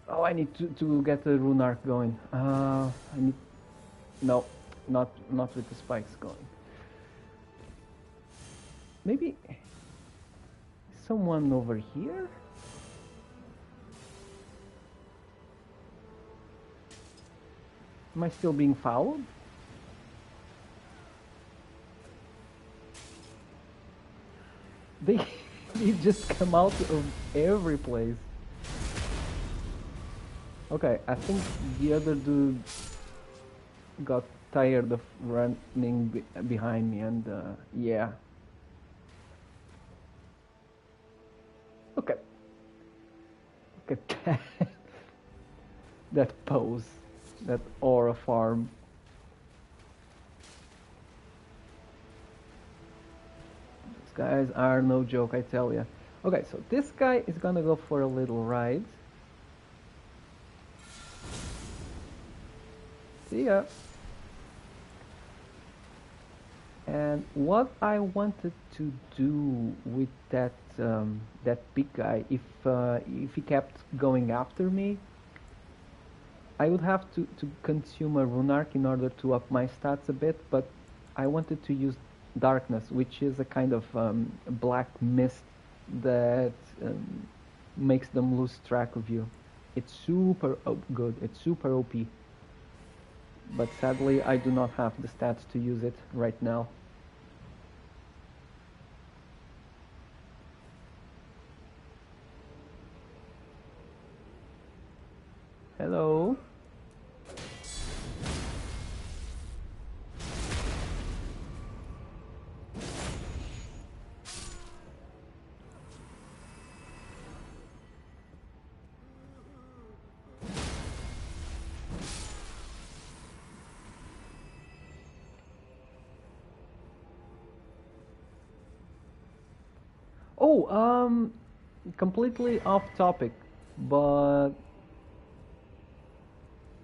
Oh, I need to get the rune arc going. I need... No, not with the spikes going. Maybe someone over here? Am I still being followed? They just come out of every place. Okay, I think the other dude got tired of running behind me, and yeah. Okay. Look at that. That pose. That aura farm. These guys are no joke, I tell ya. Okay, so this guy is gonna go for a little ride. See ya. And what I wanted to do with that that big guy, if he kept going after me, I would have to consume a rune arc in order to up my stats a bit. But I wanted to use darkness, which is a kind of black mist that makes them lose track of you. It's super good. It's super OP. But sadly, I do not have the stats to use it right now. Hello? Oh, completely off topic, but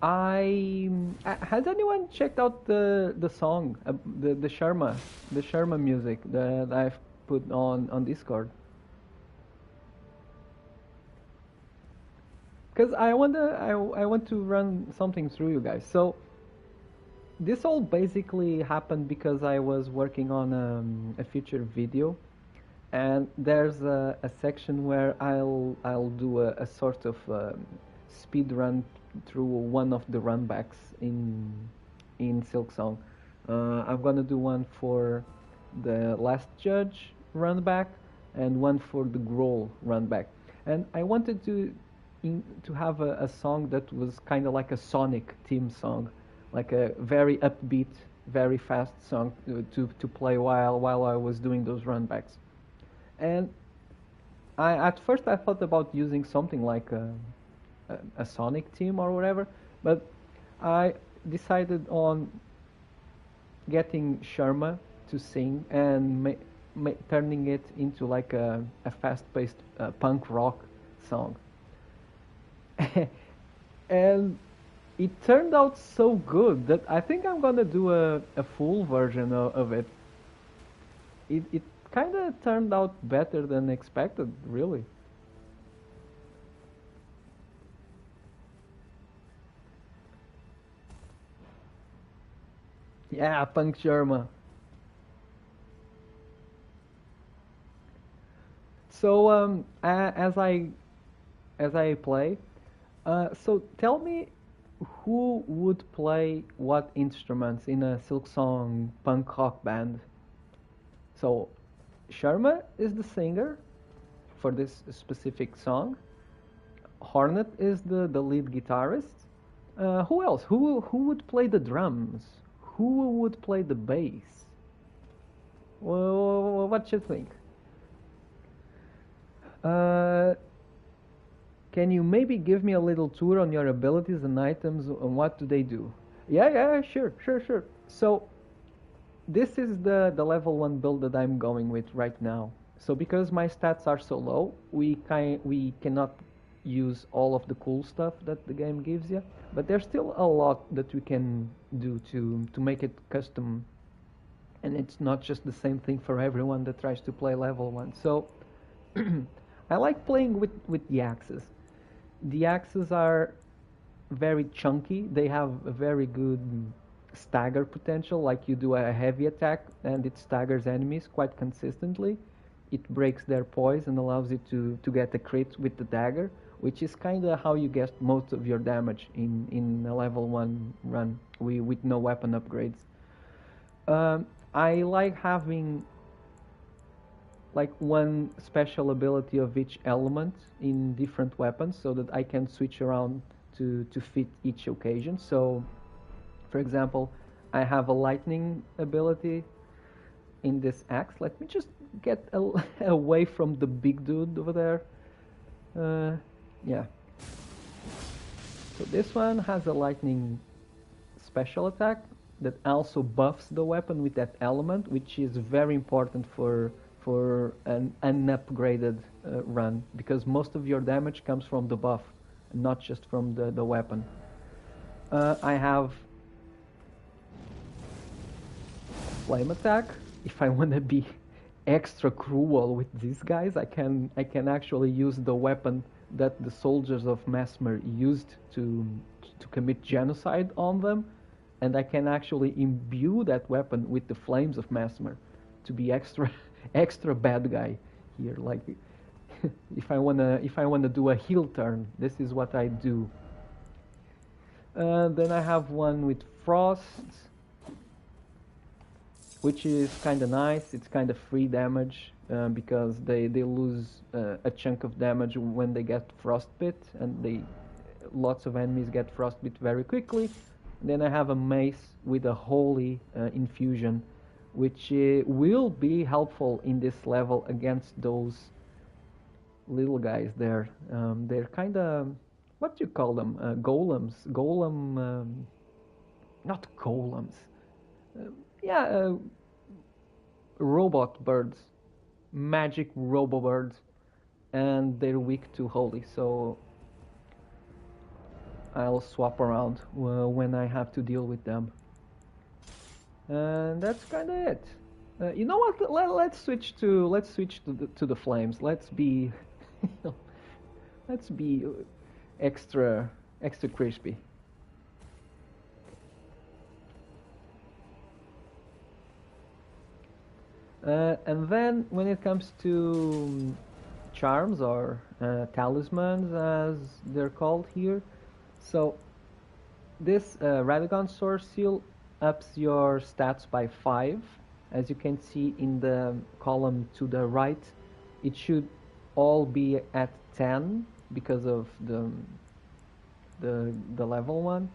has anyone checked out the song, the Sharma music that I've put on Discord? Because I want to run something through you guys. So this all basically happened because I was working on a future video, and there's a section where I'll do a sort of speed run through one of the runbacks in Silksong. I'm gonna do one for the Last Judge runback and one for the Growl runback. And I wanted to have a song that was kind of like a Sonic theme song, like a very upbeat, very fast song to play while I was doing those runbacks. And at first I thought about using something like a Sonic theme or whatever, but I decided on getting Sharma to sing and turning it into like a fast-paced punk rock song. And it turned out so good that I think I'm gonna do a full version of it. It kind of turned out better than expected, really. Yeah, Punk Sharma. So as I play, so tell me who would play what instruments in a Silk Song punk rock band? So Sharma is the singer for this specific song. Hornet is the lead guitarist. Who else? Who would play the drums? Who would play the bass? Well, what you think? Uh, can you maybe give me a little tour on your abilities and items and what do they do? Yeah, yeah, sure. So this is the level 1 build that I'm going with right now. So because my stats are so low, we cannot use all of the cool stuff that the game gives you, but there's still a lot that we can do to make it custom, and it's not just the same thing for everyone that tries to play level 1. So I like playing with the axes. The axes are very chunky. They have a very good stagger potential. Like you do a heavy attack and it staggers enemies quite consistently. It breaks their poise and allows you to get a crit with the dagger, which is kind of how you get most of your damage in a level 1 run with no weapon upgrades. I like having like one special ability of each element in different weapons so that I can switch around to fit each occasion. So, for example, I have a lightning ability in this axe. Let me just get away from the big dude over there. Yeah. So this one has a lightning special attack that also buffs the weapon with that element, which is very important for an unupgraded run, because most of your damage comes from the buff, not just from the weapon. I have flame attack. If I want to be extra cruel with these guys, I can actually use the weapon that the soldiers of Mesmer used to commit genocide on them, and I can actually imbue that weapon with the flames of Mesmer to be extra extra bad guy here. Like if I wanna do a heal turn, this is what I do. Then I have one with frost, which is kind of nice. It's kind of free damage because they lose a chunk of damage when they get frostbit, and lots of enemies get frostbit very quickly. Then I have a mace with a holy infusion, which will be helpful in this level against those little guys there. They're kind of, what do you call them? Golems. Not golems. Yeah, robot birds. Magic robo birds. And they're weak to holy, so I'll swap around when I have to deal with them. And that's kind of it. You know what? Let's switch to the flames. Let's be extra crispy. And then when it comes to charms or talismans, as they're called here, so this Radagon Source Seal ups your stats by 5. As you can see in the column to the right, it should all be at 10 because of the level 1,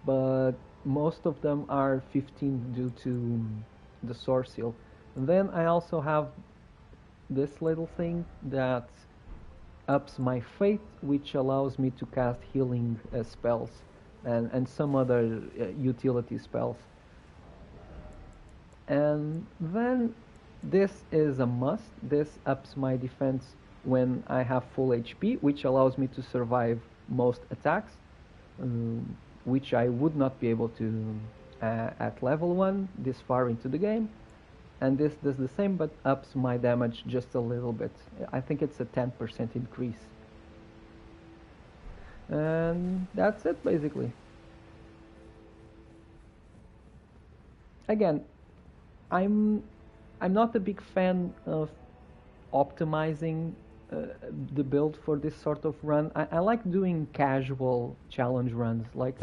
but most of them are 15 due to the Source Seal. And then I also have this little thing that ups my fate, which allows me to cast healing spells and some other utility spells. And then this is a must. This ups my defense when I have full HP, which allows me to survive most attacks. which I would not be able to at level 1 this far into the game. And this does the same, but ups my damage just a little bit. I think it's a 10% increase. And that's it, basically. Again, I'm not a big fan of optimizing the build for this sort of run. I like doing casual challenge runs. Like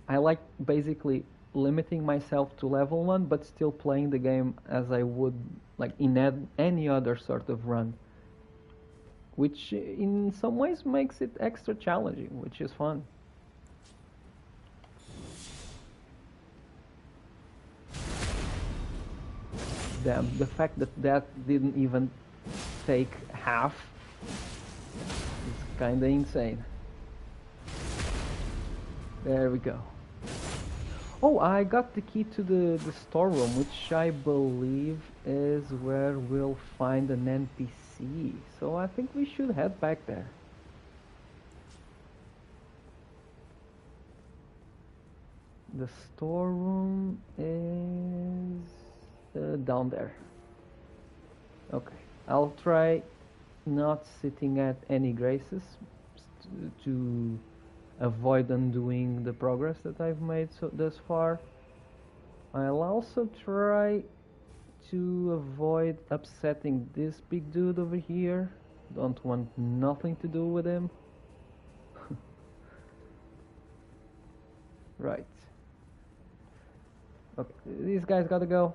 I like basically limiting myself to level 1, but still playing the game as I would like in any other sort of run, which in some ways makes it extra challenging, which is fun. Damn, the fact that that didn't even take half is kinda insane. There we go. Oh, I got the key to the storeroom, which I believe is where we'll find an NPC. So I think we should head back there. The storeroom is down there. Okay, I'll try not sitting at any graces to avoid undoing the progress that I've made thus far. I'll also try to avoid upsetting this big dude over here. Don't want nothing to do with him. Right. Okay, these guys gotta go.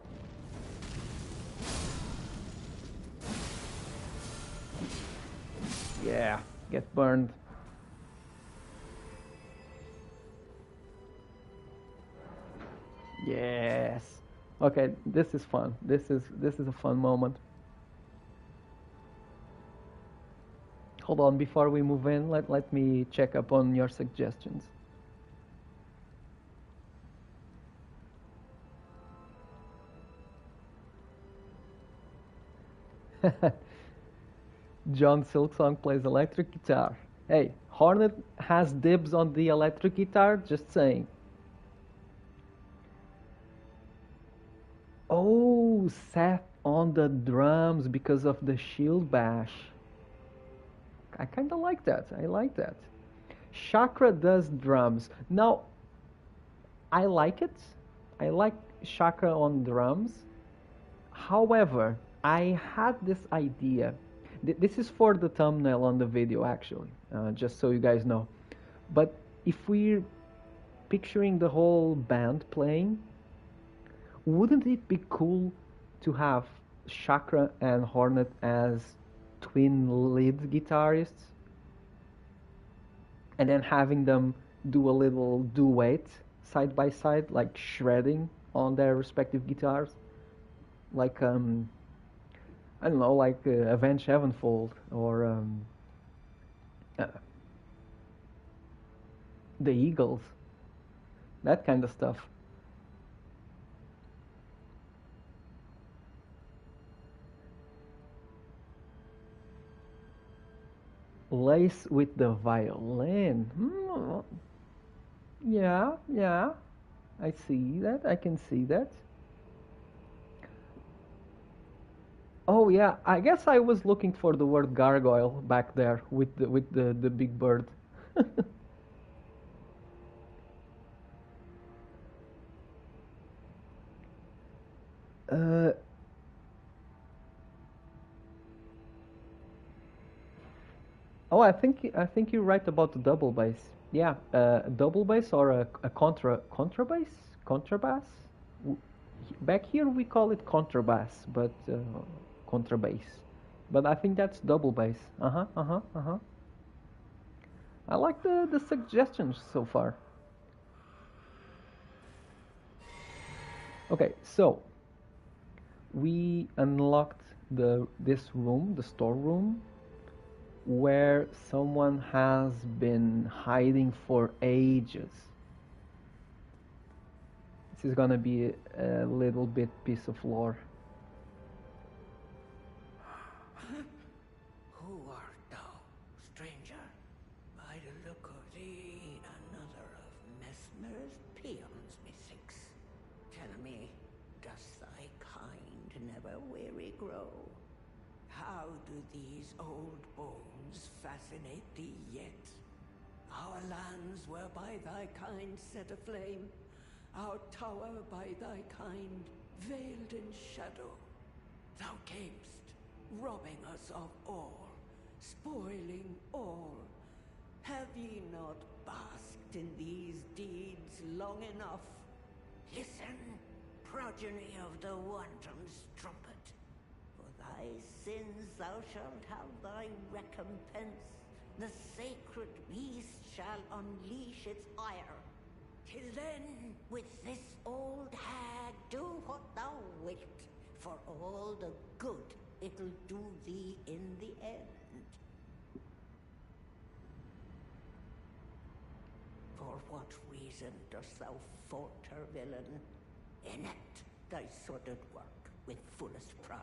Yeah, get burned. Yes. Okay, this is fun. This is a fun moment. Hold on, before we move in, let me check up on your suggestions. John Silksong plays electric guitar. Hey, Hornet has dibs on the electric guitar, just saying. Oh, Seth on the drums because of the shield bash. I kind of like that. I like that. Chakra does drums. Now, I like it. I like Chakra on drums. However, I had this idea. This is for the thumbnail on the video, actually, just so you guys know. But if we're picturing the whole band playing, wouldn't it be cool to have Chakra and Hornet as twin lead guitarists? And then having them do a little duet side by side, like shredding on their respective guitars? Like, I don't know, like Avenged Sevenfold or uh, the Eagles, that kind of stuff. Lace with the violin. Yeah, yeah. I see that. I can see that. Oh yeah, I guess I was looking for the word gargoyle back there with the big bird. uh, oh, I think you're right about the double bass. Yeah, a double bass or a contrabass. Back here we call it contrabass, but contrabass. But I think that's double bass. Uh huh. Uh huh. Uh huh. I like the suggestions so far. Okay, so we unlocked this room, the storeroom, where someone has been hiding for ages. This is gonna be a little bit piece of lore. Who art thou, stranger? By the look of do these old bones fascinate thee yet? Our lands were by thy kind set aflame, our tower by thy kind veiled in shadow. Thou camest, robbing us of all, spoiling all. Have ye not basked in these deeds long enough? Listen, progeny of the wanton's trumpet. For thy sins thou shalt have thy recompense. The sacred beast shall unleash its ire. Till then, with this old hag, do what thou wilt, for all the good it'll do thee in the end. For what reason dost thou falter, villain? Enact thy sordid work with fullest pride.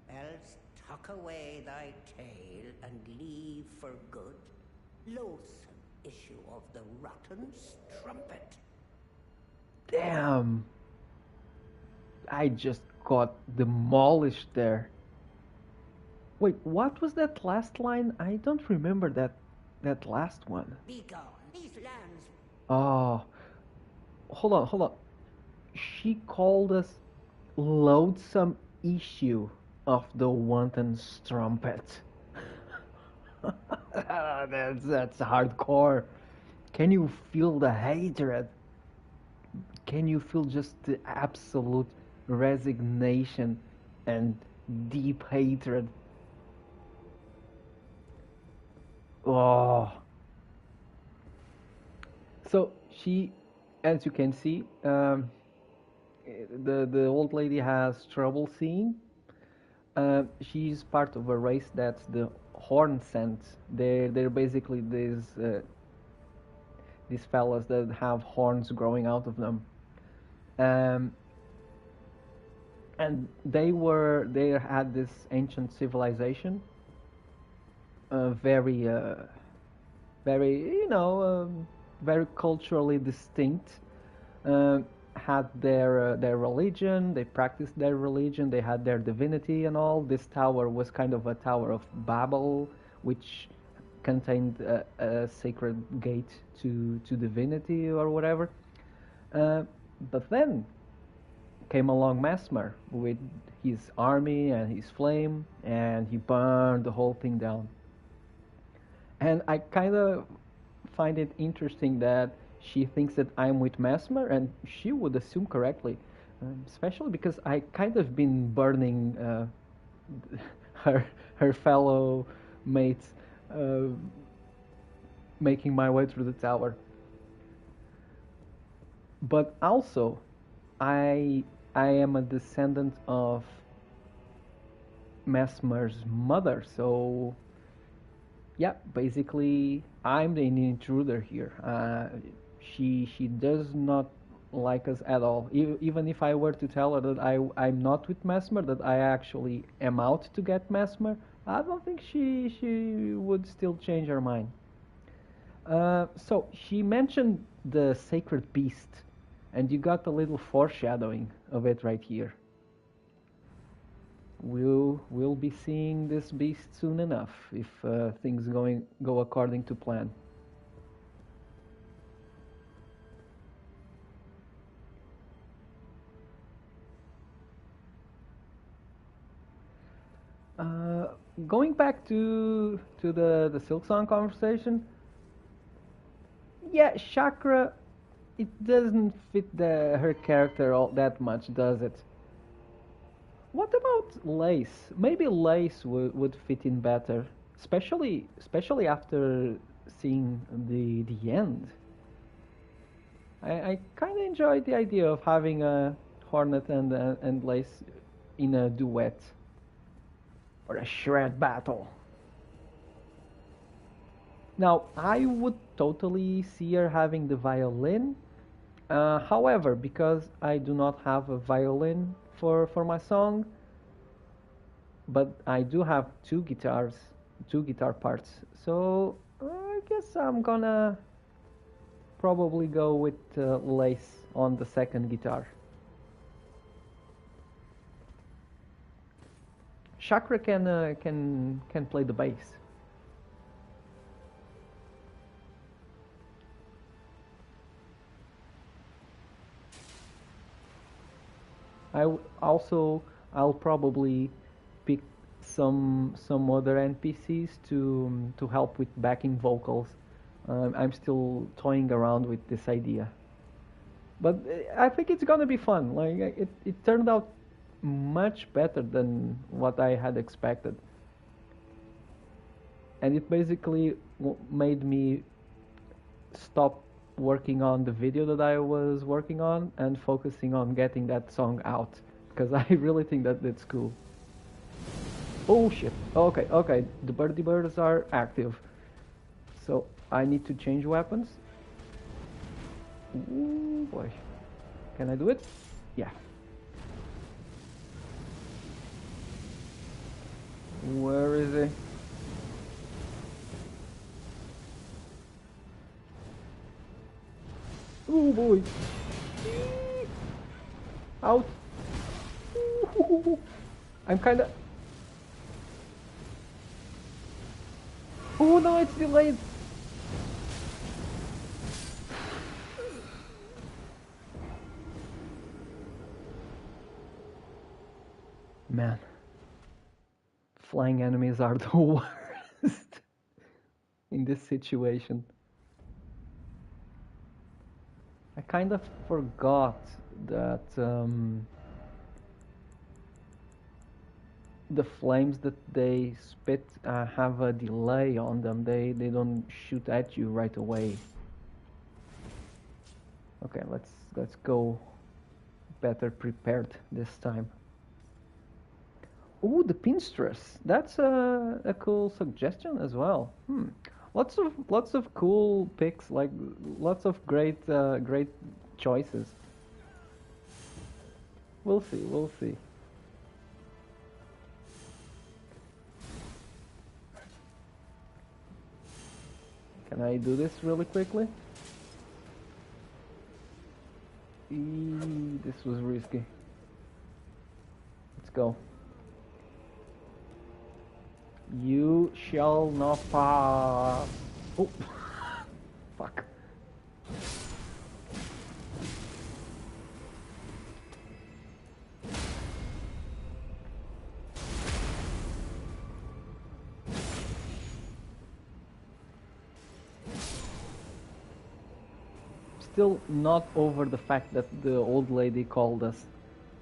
Else tuck away thy tail and leave for good. Loathsome issue of the rotten strumpet. Damn. I just got demolished there. Wait, what was that last line? I don't remember that last one. Be gone. These lands. Oh, hold on. She called us loathsome issue of the wanton strumpet. That's hardcore. Can you feel the hatred? Can you feel just the absolute resignation and deep hatred? Oh. So she, as you can see, the old lady has trouble seeing. She's part of a race that's the horn scent. They're basically these fellas that have horns growing out of them. Um, and they had this ancient civilization, very very very culturally distinct. Had their religion. They practiced their religion. They had their divinity and all. This tower was kind of a tower of Babel, which contained a sacred gate to divinity or whatever. But then came along Mesmer with his army and his flame, and he burned the whole thing down. And I kind of find it interesting that she thinks that I'm with Mesmer, and she would assume correctly, especially because I kind of been burning her fellow mates, making my way through the tower. But also, I am a descendant of Mesmer's mother, so yeah, basically I'm the intruder here. She does not like us at all. Even if I were to tell her that I'm not with Mesmer, that I actually am out to get Mesmer, I don't think she would still change her mind. So she mentioned the sacred beast, and you got a little foreshadowing of it right here. We'll be seeing this beast soon enough if things go according to plan. Going back to the Silksong conversation, yeah, Chakra, it doesn't fit her character all that much, does it? What about Lace? Maybe Lace would fit in better, especially after seeing the end. I kind of enjoyed the idea of having a Hornet and Lace in a duet or a shred battle. Now, I would totally see her having the violin. However, because I do not have a violin for my song, but I do have two guitar parts. So I guess I'm gonna probably go with Lace on the second guitar. Chakra can play the bass. I'll probably pick some other NPCs to help with backing vocals. I'm still toying around with this idea, but I think it's gonna be fun. Like it turned out much better than what I had expected, and it basically made me stop working on the video that I was working on and focusing on getting that song out because I really think that it's cool. Oh shit. Okay, okay. The birdie birds are active. So I need to change weapons. Ooh boy. Can I do it? Yeah. Where is it? Oh boy. Out. I'm kinda. Oh no, it's delayed. Man, flying enemies are the worst in this situation. I kind of forgot that the flames that they spit have a delay on them. They don't shoot at you right away. Okay, let's go better prepared this time. Oh, the pinstress. That's a cool suggestion as well. Lots of cool picks, like lots of great choices. We'll see. We'll see. Can I do this really quickly? This was risky. Let's go. You shall not pass. Oh, fuck. Still not over the fact that the old lady called us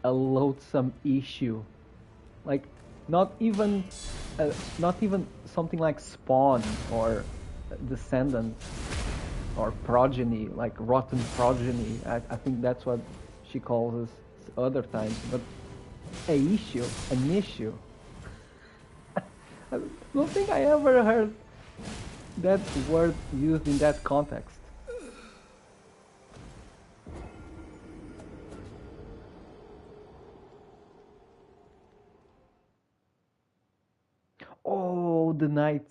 a loathsome issue. Like, not even, not even something like spawn or descendant or progeny, like rotten progeny. I think that's what she calls us other times. But a issue, an issue. I don't think I ever heard that word used in that context. Oh, the knight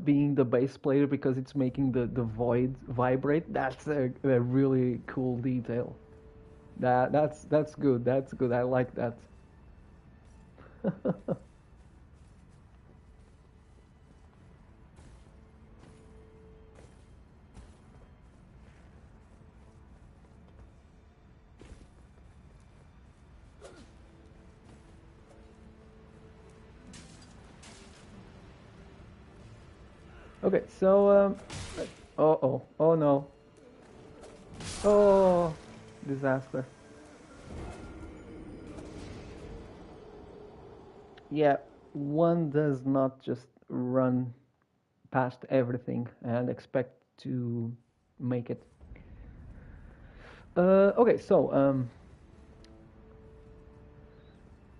being the bass player because it's making the void vibrate. That's a really cool detail. That's good. That's good. I like that. Okay, so oh no, oh disaster. Yeah, one does not just run past everything and expect to make it. Okay, so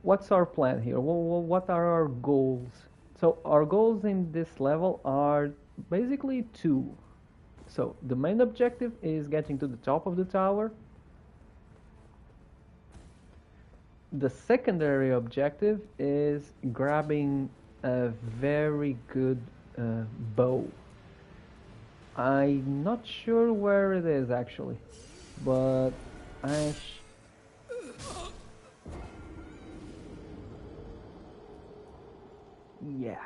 what's our plan here? What are our goals? So our goals in this level are basically two. So the main objective is getting to the top of the tower. The secondary objective is grabbing a very good bow. I'm not sure where it is actually, but I yeah.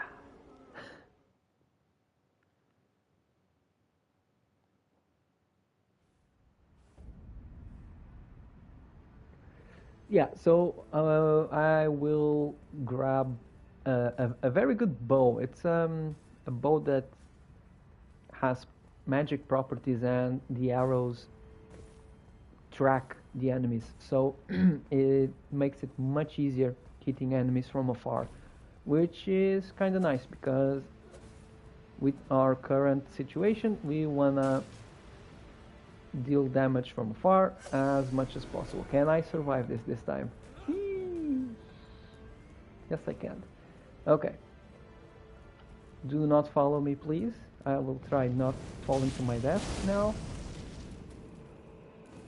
Yeah, so I will grab a very good bow. It's a bow that has magic properties and the arrows track the enemies. So it makes it much easier hitting enemies from afar, which is kind of nice because with our current situation, we wanna deal damage from afar as much as possible. Can I survive this time? Yes, I can. Okay. Do not follow me, please. I will try not falling to my death now.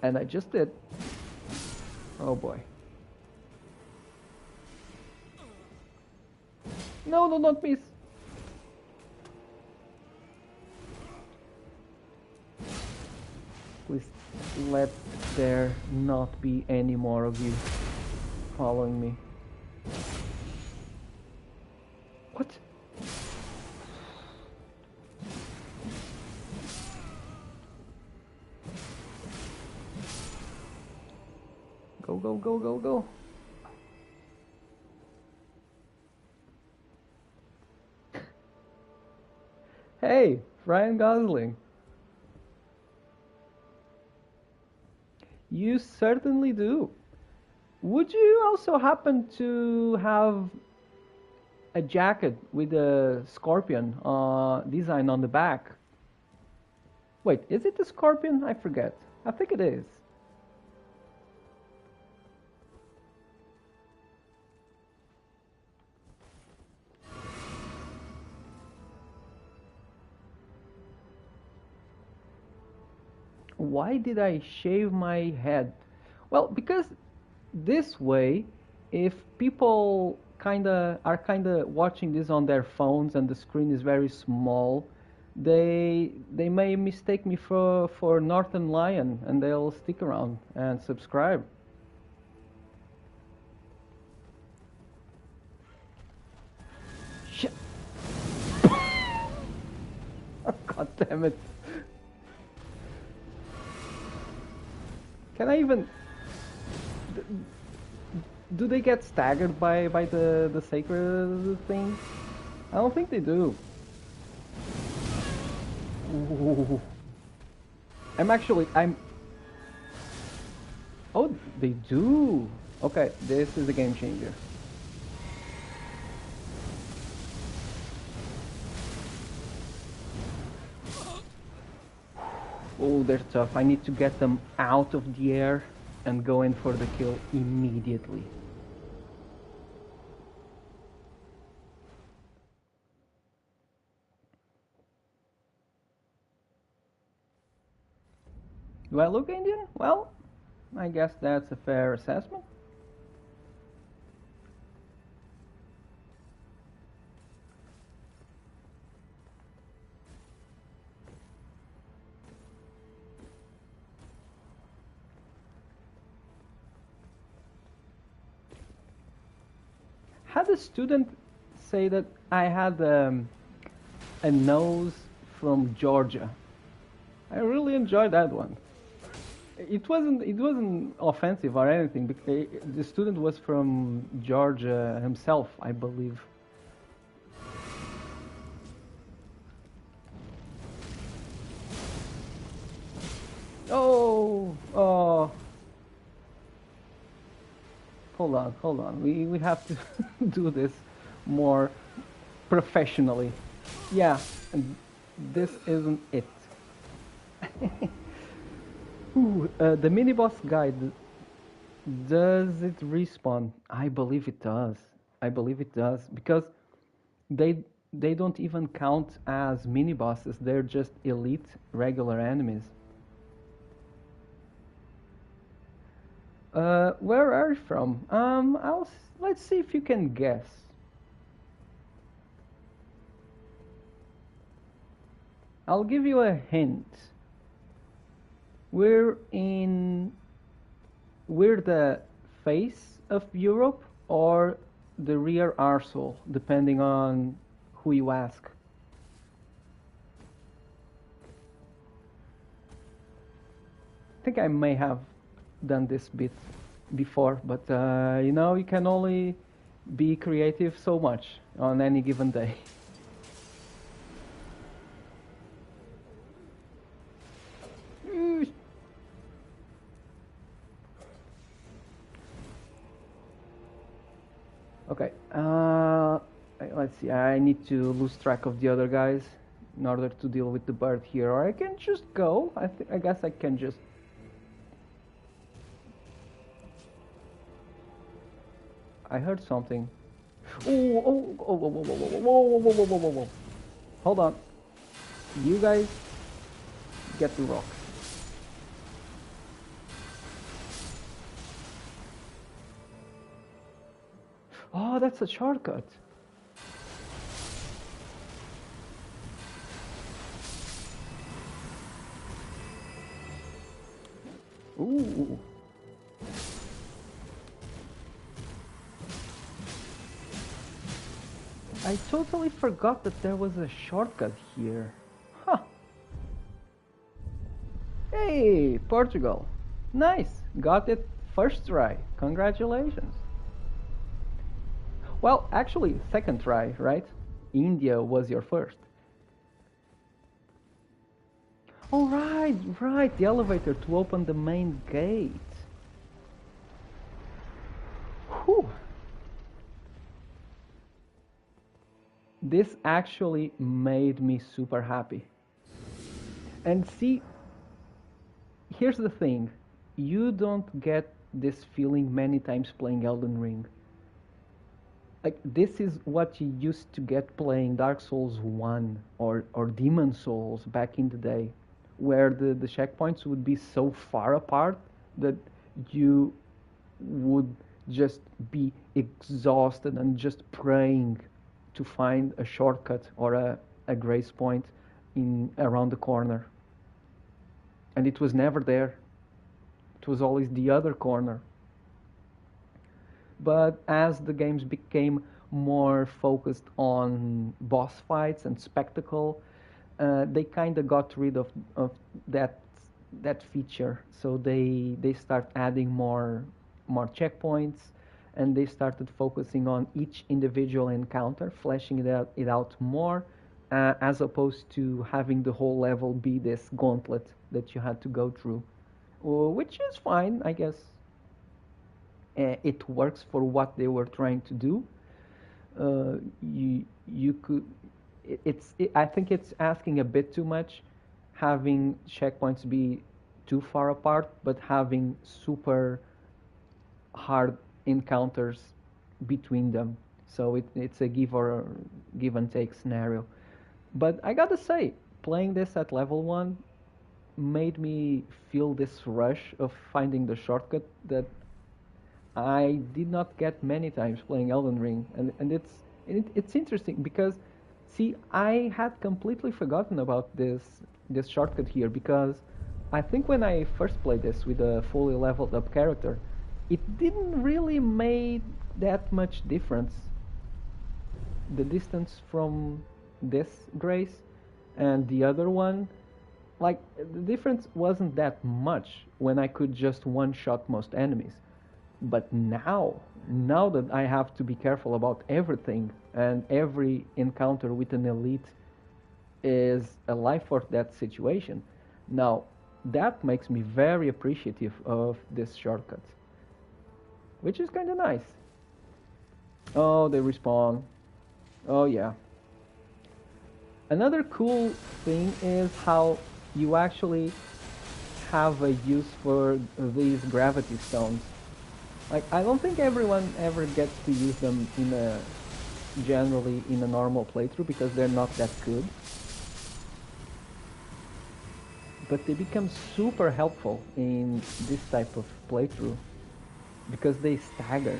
And I just did. Oh boy. No, no, not miss. Please let there not be any more of you following me. What? Go, go, go, go, go. Hey, Ryan Gosling. You certainly do. Would you also happen to have a jacket with a scorpion design on the back? Wait, is it a scorpion? I forget. I think it is. Why did I shave my head? Well, because this way, if people kinda watching this on their phones and the screen is very small, they may mistake me for Northern Lion and they'll stick around and subscribe. Shit. God damn it. Can I even... Do they get staggered by the sacred thing? I don't think they do. Ooh. I'm... Oh, they do. Okay, this is a game changer. Oh, they're tough. I need to get them out of the air and go in for the kill immediately. Do I look Indian? Well, I guess that's a fair assessment. Had a student say that I had a nose from Georgia. I really enjoyed that one. It wasn't offensive or anything. The student was from Georgia himself, I believe. Oh, oh. Hold on. We have to do this more professionally. Yeah, and this isn't it. Ooh, the mini boss guide, does it respawn? I believe it does. I believe it does because they they don't even count as mini bosses. They're just elite regular enemies. Where are you from? Let's see if you can guess. I'll give you a hint. We're in we're the face of Europe or the rear arsehole, depending on who you ask. I think I may have done this bit before, but you know, you can only be creative so much on any given day. Okay, let's see. I need to lose track of the other guys in order to deal with the bird here, or I can just go. I guess I can just. I heard something. Whoa. Hold on. You guys get the rock. Oh, that's a shortcut. Ooh. I totally forgot that there was a shortcut here. Huh. Hey, Portugal. Nice. Got it first try. Congratulations. Well, actually, second try, right? India was your first. Oh, right. The elevator to open the main gate. Whew. This actually made me super happy. And see, here's the thing. You don't get this feeling many times playing Elden Ring. Like, this is what you used to get playing Dark Souls 1 or Demon Souls back in the day, where the checkpoints would be so far apart that you would just be exhausted and just praying to find a shortcut or a grace point in around the corner. And it was never there. It was always the other corner. But as the games became more focused on boss fights and spectacle, they kind of got rid of that that feature. So they start adding more checkpoints, and they started focusing on each individual encounter, fleshing it out more, as opposed to having the whole level be this gauntlet that you had to go through, which is fine, I guess. It works for what they were trying to do. You could. I think it's asking a bit too much, having checkpoints be too far apart, but having super hard encounters between them. So it's a give and take scenario. But I gotta say, playing this at level 1 made me feel this rush of finding the shortcut that I did not get many times playing Elden Ring, and it's interesting because, see, I had completely forgotten about this shortcut here because I think when I first played this with a fully leveled up character, it didn't really make that much difference. The distance from this Grace and the other one, like the difference wasn't that much when I could just one-shot most enemies. But now that I have to be careful about everything, and every encounter with an elite is a life or death situation, now that makes me very appreciative of this shortcut, which is kind of nice. Oh, they respawn. Oh yeah. Another cool thing is how you actually have a use for these gravity stones. Like, I don't think everyone ever gets to use them generally in a normal playthrough because they're not that good. But they become super helpful in this type of playthrough because they stagger,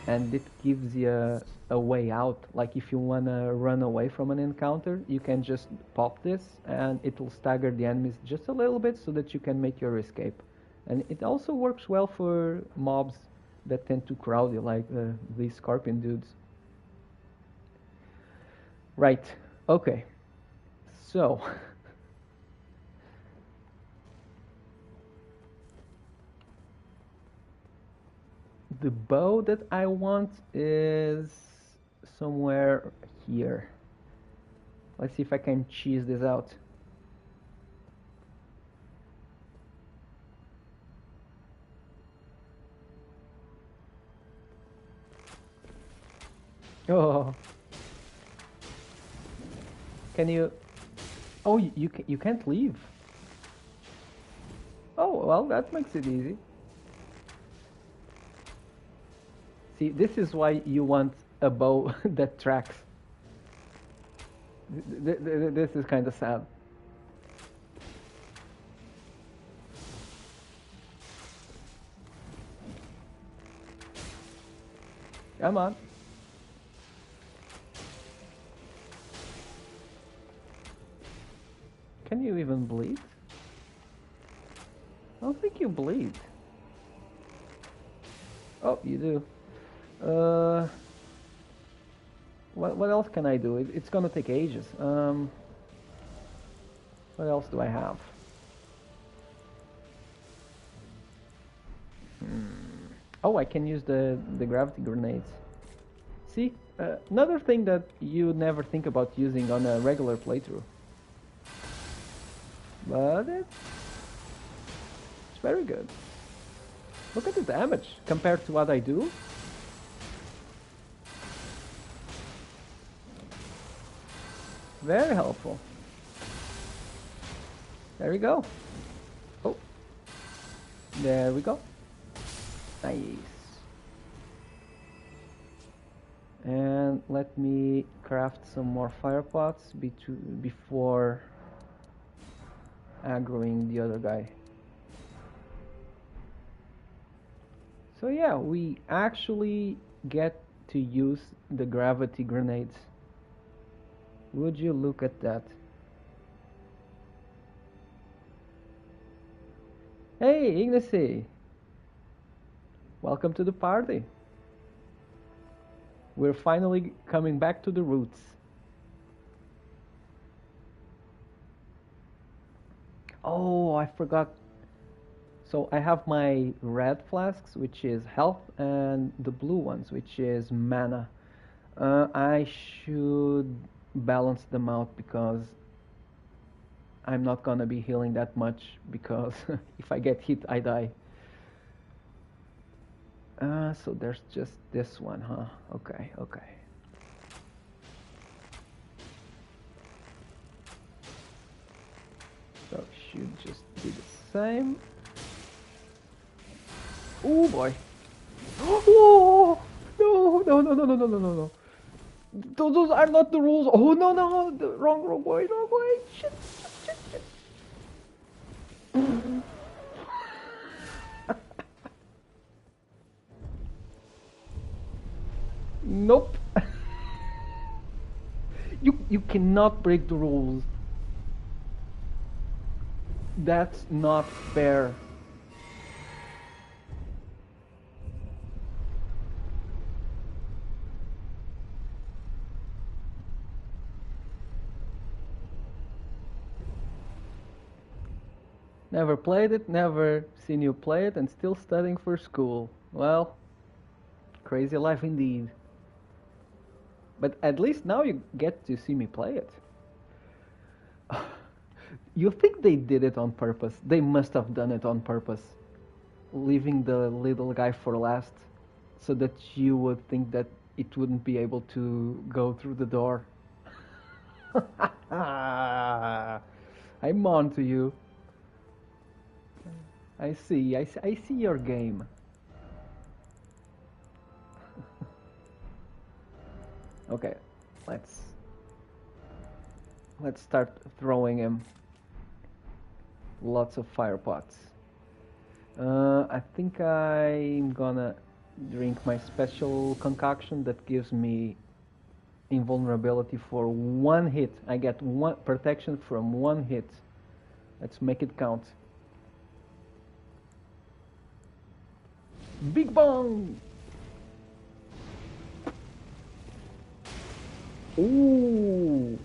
and it gives you a way out. Like, if you wanna run away from an encounter, you can just pop this and it will stagger the enemies just a little bit so that you can make your escape. And it also works well for mobs that tend to crowd you, like these scorpion dudes. Right. Okay. So the bow that I want is somewhere here. Let's see if I can cheese this out. Oh, can you? Oh, you can't leave. Oh, well, that makes it easy. See, this is why you want a bow that tracks. This is kind of sad. Come on. Can you even bleed? I don't think you bleed. Oh, you do. What else can I do? It's gonna take ages. What else do I have? Oh, I can use the gravity grenades. See, another thing that you never think about using on a regular playthrough. But it's very good. Look at the damage compared to what I do. Very helpful. There we go. Oh, there we go. Nice. And let me craft some more fire pots before aggroing the other guy. So yeah, we actually get to use the gravity grenades. Would you look at that? Hey, Ignacy! Welcome to the party. We're finally coming back to the roots. Oh, I forgot. So I have my red flasks, which is health, and the blue ones, which is mana. I should balance them out because I'm not gonna be healing that much because if I get hit, I die. So there's just this one, huh? Okay, okay. So should just be the same. Oh boy. Oh no, no, no, no, no, no, no, no, no. Those are not the rules. Oh no, no, the wrong way, wrong way. Shit, shit, shit. Nope. You cannot break the rules. That's not fair. Never played it, never seen you play it, and still studying for school. Well, crazy life indeed. But at least now you get to see me play it. You think they did it on purpose? They must have done it on purpose. Leaving the little guy for last so that you would think that it wouldn't be able to go through the door. I'm on to you. I see your game. Okay, let's start throwing him lots of fire pots. I think I'm gonna drink my special concoction that gives me invulnerability for one hit. I get one protection from one hit. Let's make it count. Big bang! Ooh.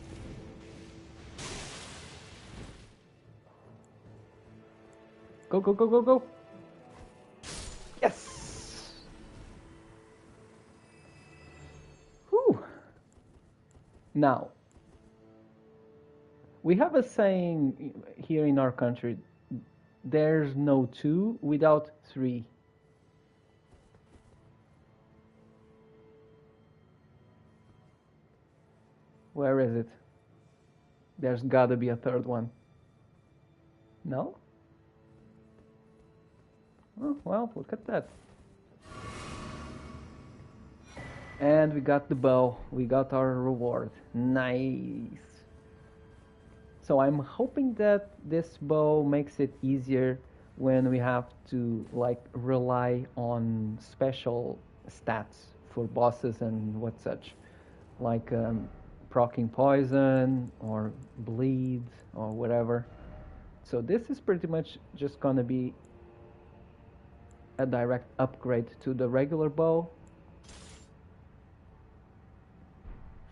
Go, go, go, go, go. Yes. Whew. Now, we have a saying here in our country, there's no two without three. Where is it? There's gotta be a third one. No? Oh, well, look at that. And we got the bow. We got our reward. Nice. So I'm hoping that this bow makes it easier when we have to like rely on special stats for bosses and what such, like proccing poison or bleed or whatever. So this is pretty much just gonna be a direct upgrade to the regular bow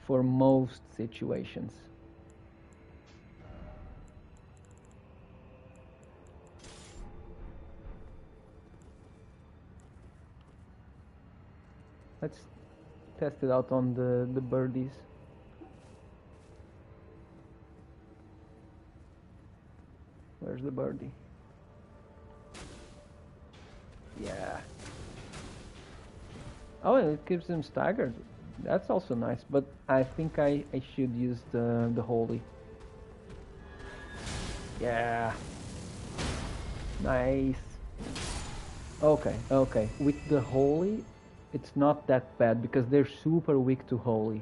for most situations. Let's test it out on the birdies. Where's the birdie? Yeah. Oh, and it keeps them staggered. That's also nice, but I think I should use the holy. Yeah. Nice. Okay, okay. With the holy, it's not that bad because they're super weak to holy.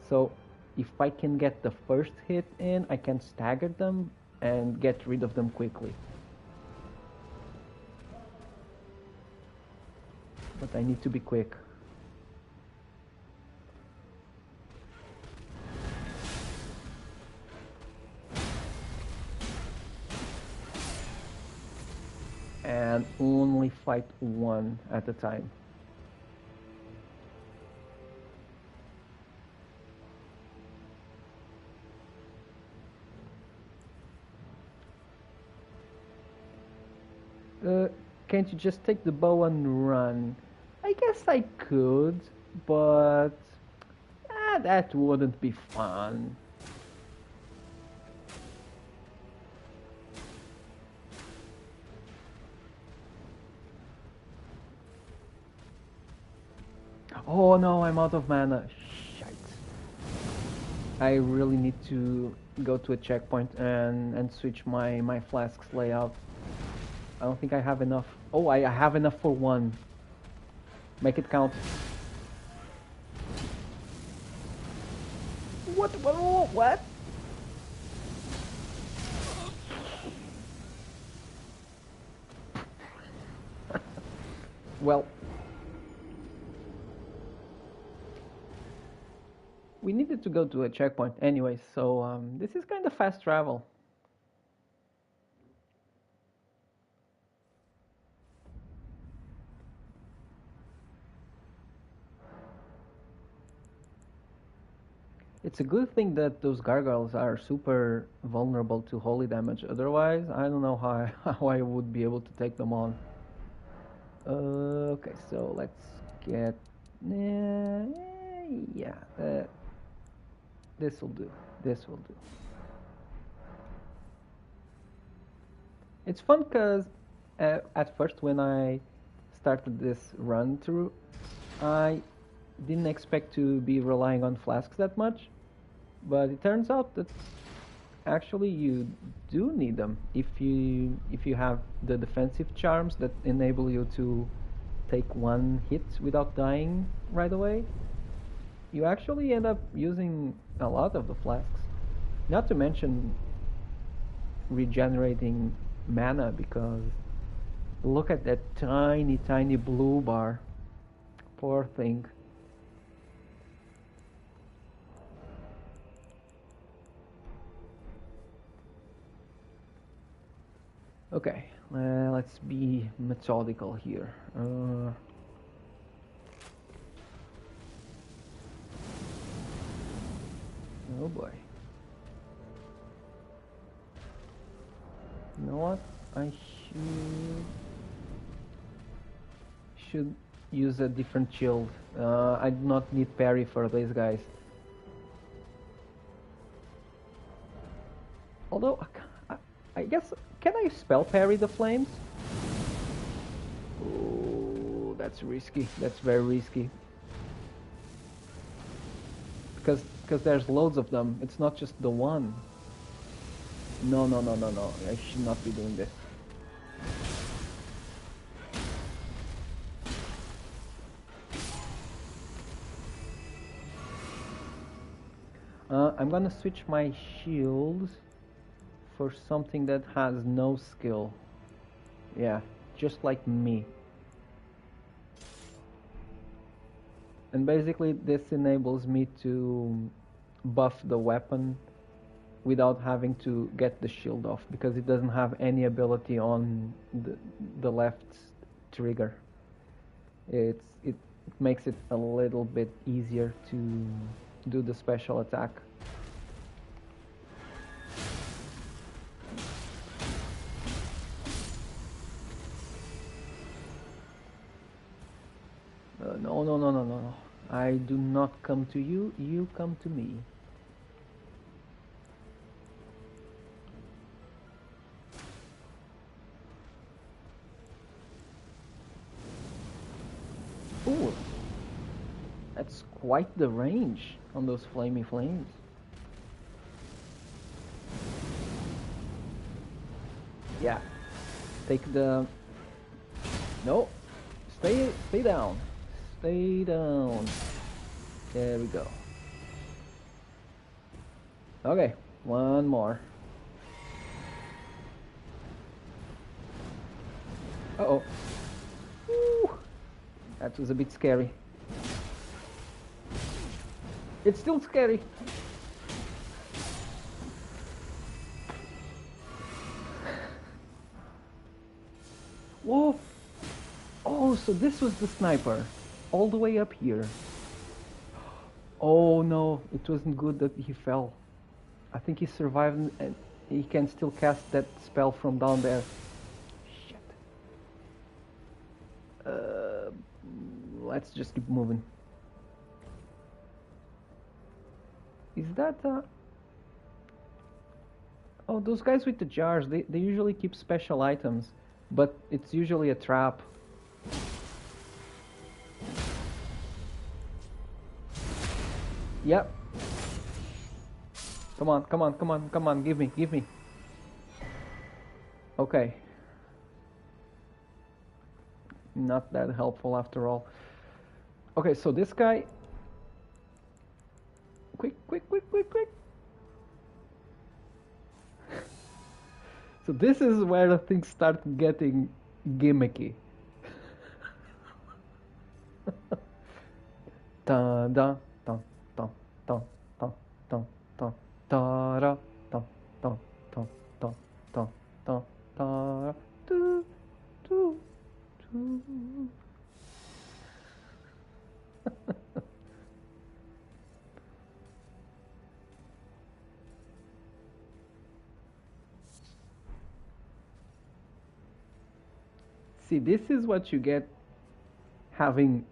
So if I can get the first hit in, I can stagger them and get rid of them quickly. But I need to be quick. And only fight one at a time. Can't you just take the bow and run? I guess I could, but that wouldn't be fun. Oh no, I'm out of mana. Shite. I really need to go to a checkpoint and switch my flasks layout. I don't think I have enough. Oh, I have enough for one. Make it count. What? What? What? Well, we needed to go to a checkpoint anyway, so this is kind of fast travel. It's a good thing that those gargoyles are super vulnerable to holy damage. Otherwise, I don't know how how I would be able to take them on. Okay, so let's get. Yeah, this will do. This will do. It's fun because at first when I started this run through, I didn't expect to be relying on flasks that much, but it turns out that actually you do need them if you have the defensive charms that enable you to take one hit without dying right away. You actually end up using a lot of the flasks. Not to mention regenerating mana because look at that tiny, tiny blue bar. Poor thing. Okay, let's be methodical here. Oh boy. You know what? I should use a different shield. I do not need parry for these guys. Although, I guess, can I spell parry the flames? Oh, that's risky. That's very risky. Because there's loads of them. It's not just the one. No, no, no, no, no. I should not be doing this. I'm gonna switch my shields for something that has no skill. Yeah, just like me. And basically this enables me to buff the weapon without having to get the shield off, because it doesn't have any ability on the left trigger. It makes it a little bit easier to do the special attack. No, no, no, no, no, no. I do not come to you, you come to me. Ooh, that's quite the range on those flamey flames. Yeah, take the... No, stay down. Stay down. There we go. Okay, one more. Uh-oh. Ooh, that was a bit scary. It's still scary. Whoa. Oh, so this was the sniper. All the way up here. Oh no, it wasn't good that he fell. I think he survived and he can still cast that spell from down there. Shit. Let's just keep moving. Is that Oh, those guys with the jars, they usually keep special items, but it's usually a trap. Yep. Come on, come on, come on, come on, give me, give me. Okay. Not that helpful after all. Okay, so this guy... Quick, quick, quick, quick, quick. So this is where things start getting gimmicky. Dun dun dun dun dun dun dun dun da da dun dun dun dun dun dun da do do do. See, this is what you get having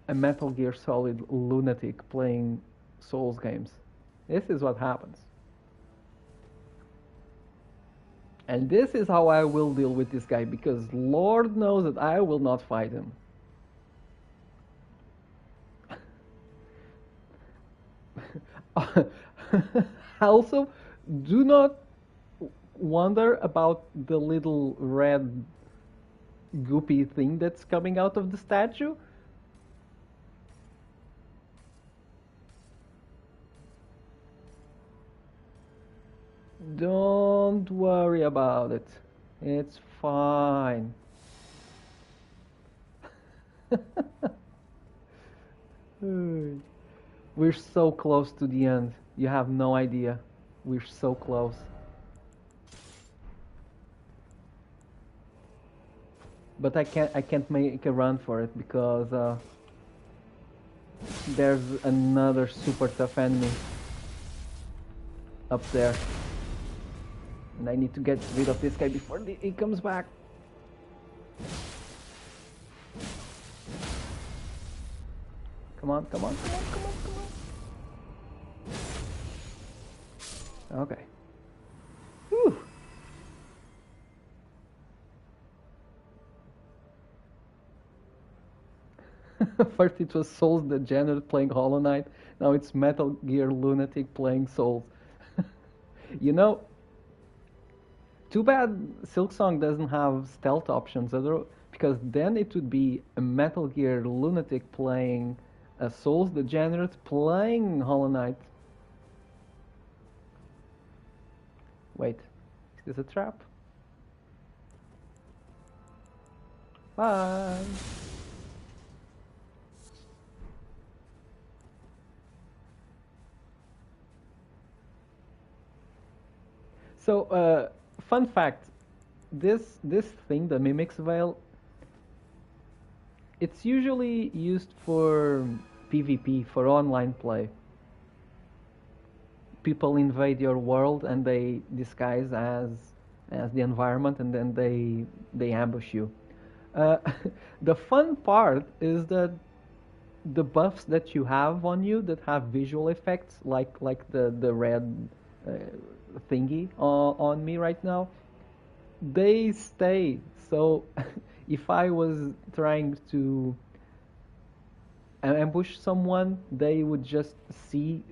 a Metal Gear Solid lunatic playing Souls games. This is what happens. And this is how I will deal with this guy, because Lord knows that I will not fight him. Also, do not wonder about the little red goopy thing that's coming out of the statue. Don't worry about it. It's fine. We're so close to the end. You have no idea. We're so close. But I can't make a run for it because there's another super tough enemy. up there. And I need to get rid of this guy before he comes back. Come on, come on, come on, come on, come on. Okay. Whew. First it was Souls the Degenerate playing Hollow Knight. Now it's Metal Gear Lunatic playing Souls. You know, too bad Silksong doesn't have stealth options, because then it would be a Metal Gear Lunatic playing a Souls Degenerate playing Hollow Knight. Wait, is this a trap? Bye! So, fun fact, this thing, the Mimic's Veil, it's usually used for PvP, for online play. People invade your world and they disguise as the environment, and then they ambush you. Uh, the fun part is that the buffs that you have on you that have visual effects, like the red uh, thingy on me right now, they stay. So if I was trying to ambush someone, they would just see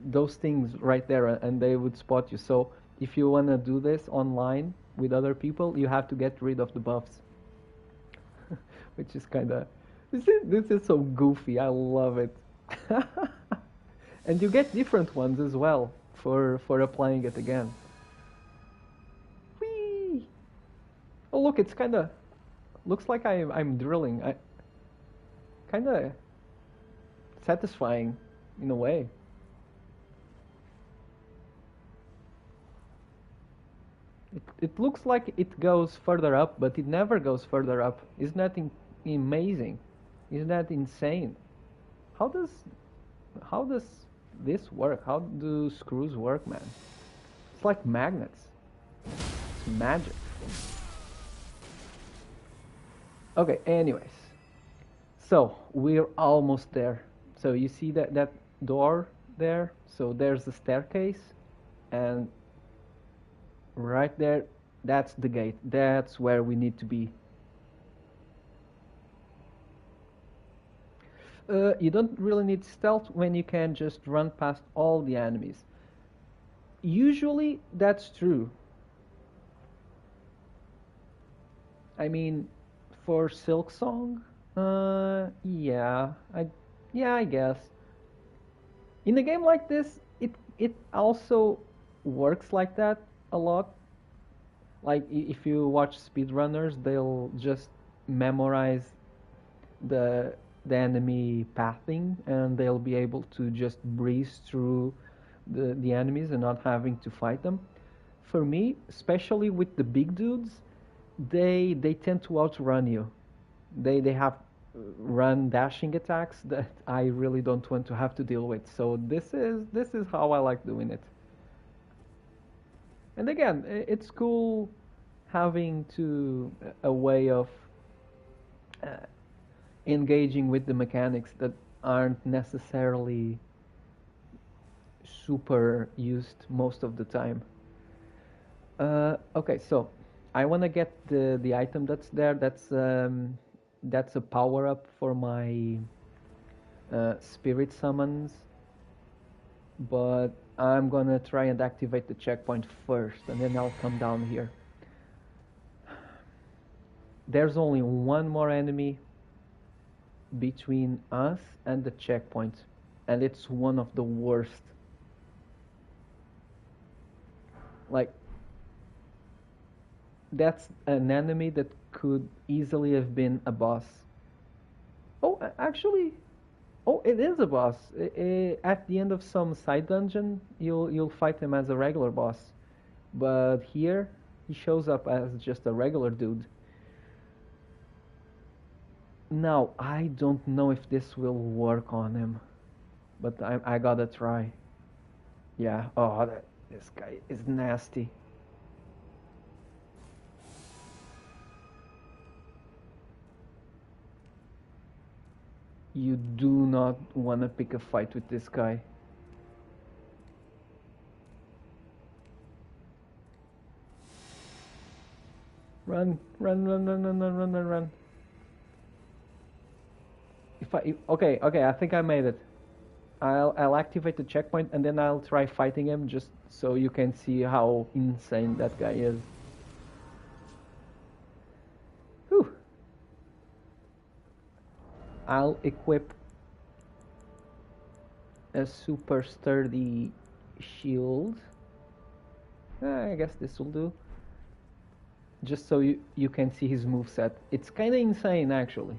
those things right there, and they would spot you. So if you want to do this online with other people, you have to get rid of the buffs, which is kind of, this is so goofy. I love it. And you get different ones as well for applying it again. Whee! Oh look, it's kind of looks like I'm drilling. I kind of satisfying in a way. It looks like it goes further up, but it never goes further up. Isn't that amazing? Isn't that insane? How does how does this work? How do screws work, man? It's like magnets. It's magic. Okay, anyways. So we're almost there. So you see that door there? So there's the staircase, and right there, that's the gate. That's where we need to be. You don't really need stealth when you can just run past all the enemies. Usually, that's true. I mean, for Silksong, yeah, I guess. In a game like this, it also works like that a lot. Like if you watch speedrunners, they'll just memorize the enemy pathing, and they'll be able to just breeze through the enemies and not having to fight them. For me, especially with the big dudes, they tend to outrun you. They have run dashing attacks that I really don't want to have to deal with. So this is how I like doing it. And again, it's cool having to a way of uh, engaging with the mechanics that aren't necessarily super used most of the time. Okay, so I want to get the item that's there. That's a power up for my spirit summons, but I'm gonna try and activate the checkpoint first, and then I'll come down here. There's only one more enemy between us and the checkpoint, and it's one of the worst. Like, that's an enemy that could easily have been a boss. Oh, actually, oh, it is a boss. At the end of some side dungeon, you'll fight him as a regular boss, but here he shows up as just a regular dude. Now, I don't know if this will work on him, but I gotta try. Yeah. Oh, this guy is nasty. You do not want to pick a fight with this guy. Run, run, run, run, run, run, run, run, run. Okay, okay, I think I made it. I'll activate the checkpoint and then I'll try fighting him just so you can see how insane that guy is. Whew. I'll equip a super sturdy shield. I guess this will do. Just so you can see his moveset. It's kind of insane actually.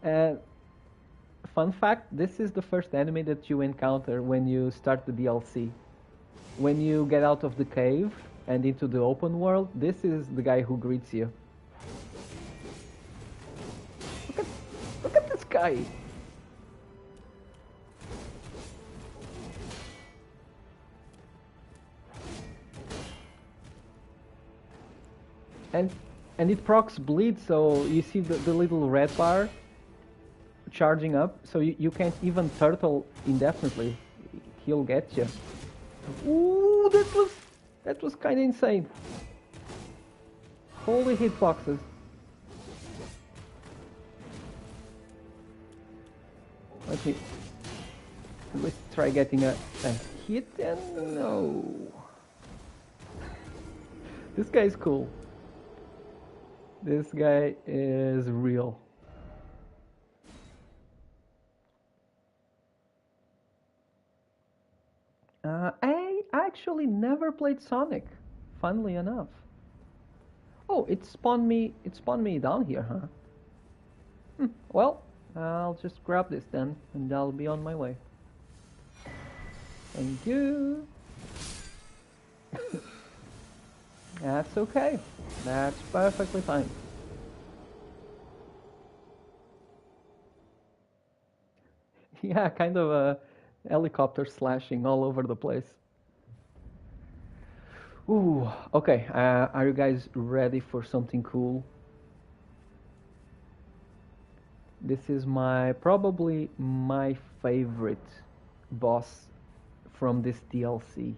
And fun fact, this is the first enemy that you encounter when you start the DLC. When you get out of the cave and into the open world, this is the guy who greets you. Look at this guy! And it procs bleed, so you see the little red bar charging up, so you can't even turtle indefinitely. He'll get you. Ooh, that was kind of insane. Holy hitboxes. Let me at least try getting a hit, and no. This guy's cool. This guy is real. I actually never played Sonic, funnily enough. Oh, it spawned me down here, huh? Well, I'll just grab this then, and I'll be on my way. Thank you. That's okay. That's perfectly fine. Yeah, kind of a helicopter slashing all over the place. Ooh, okay. Are you guys ready for something cool? This is probably my favorite boss from this DLC.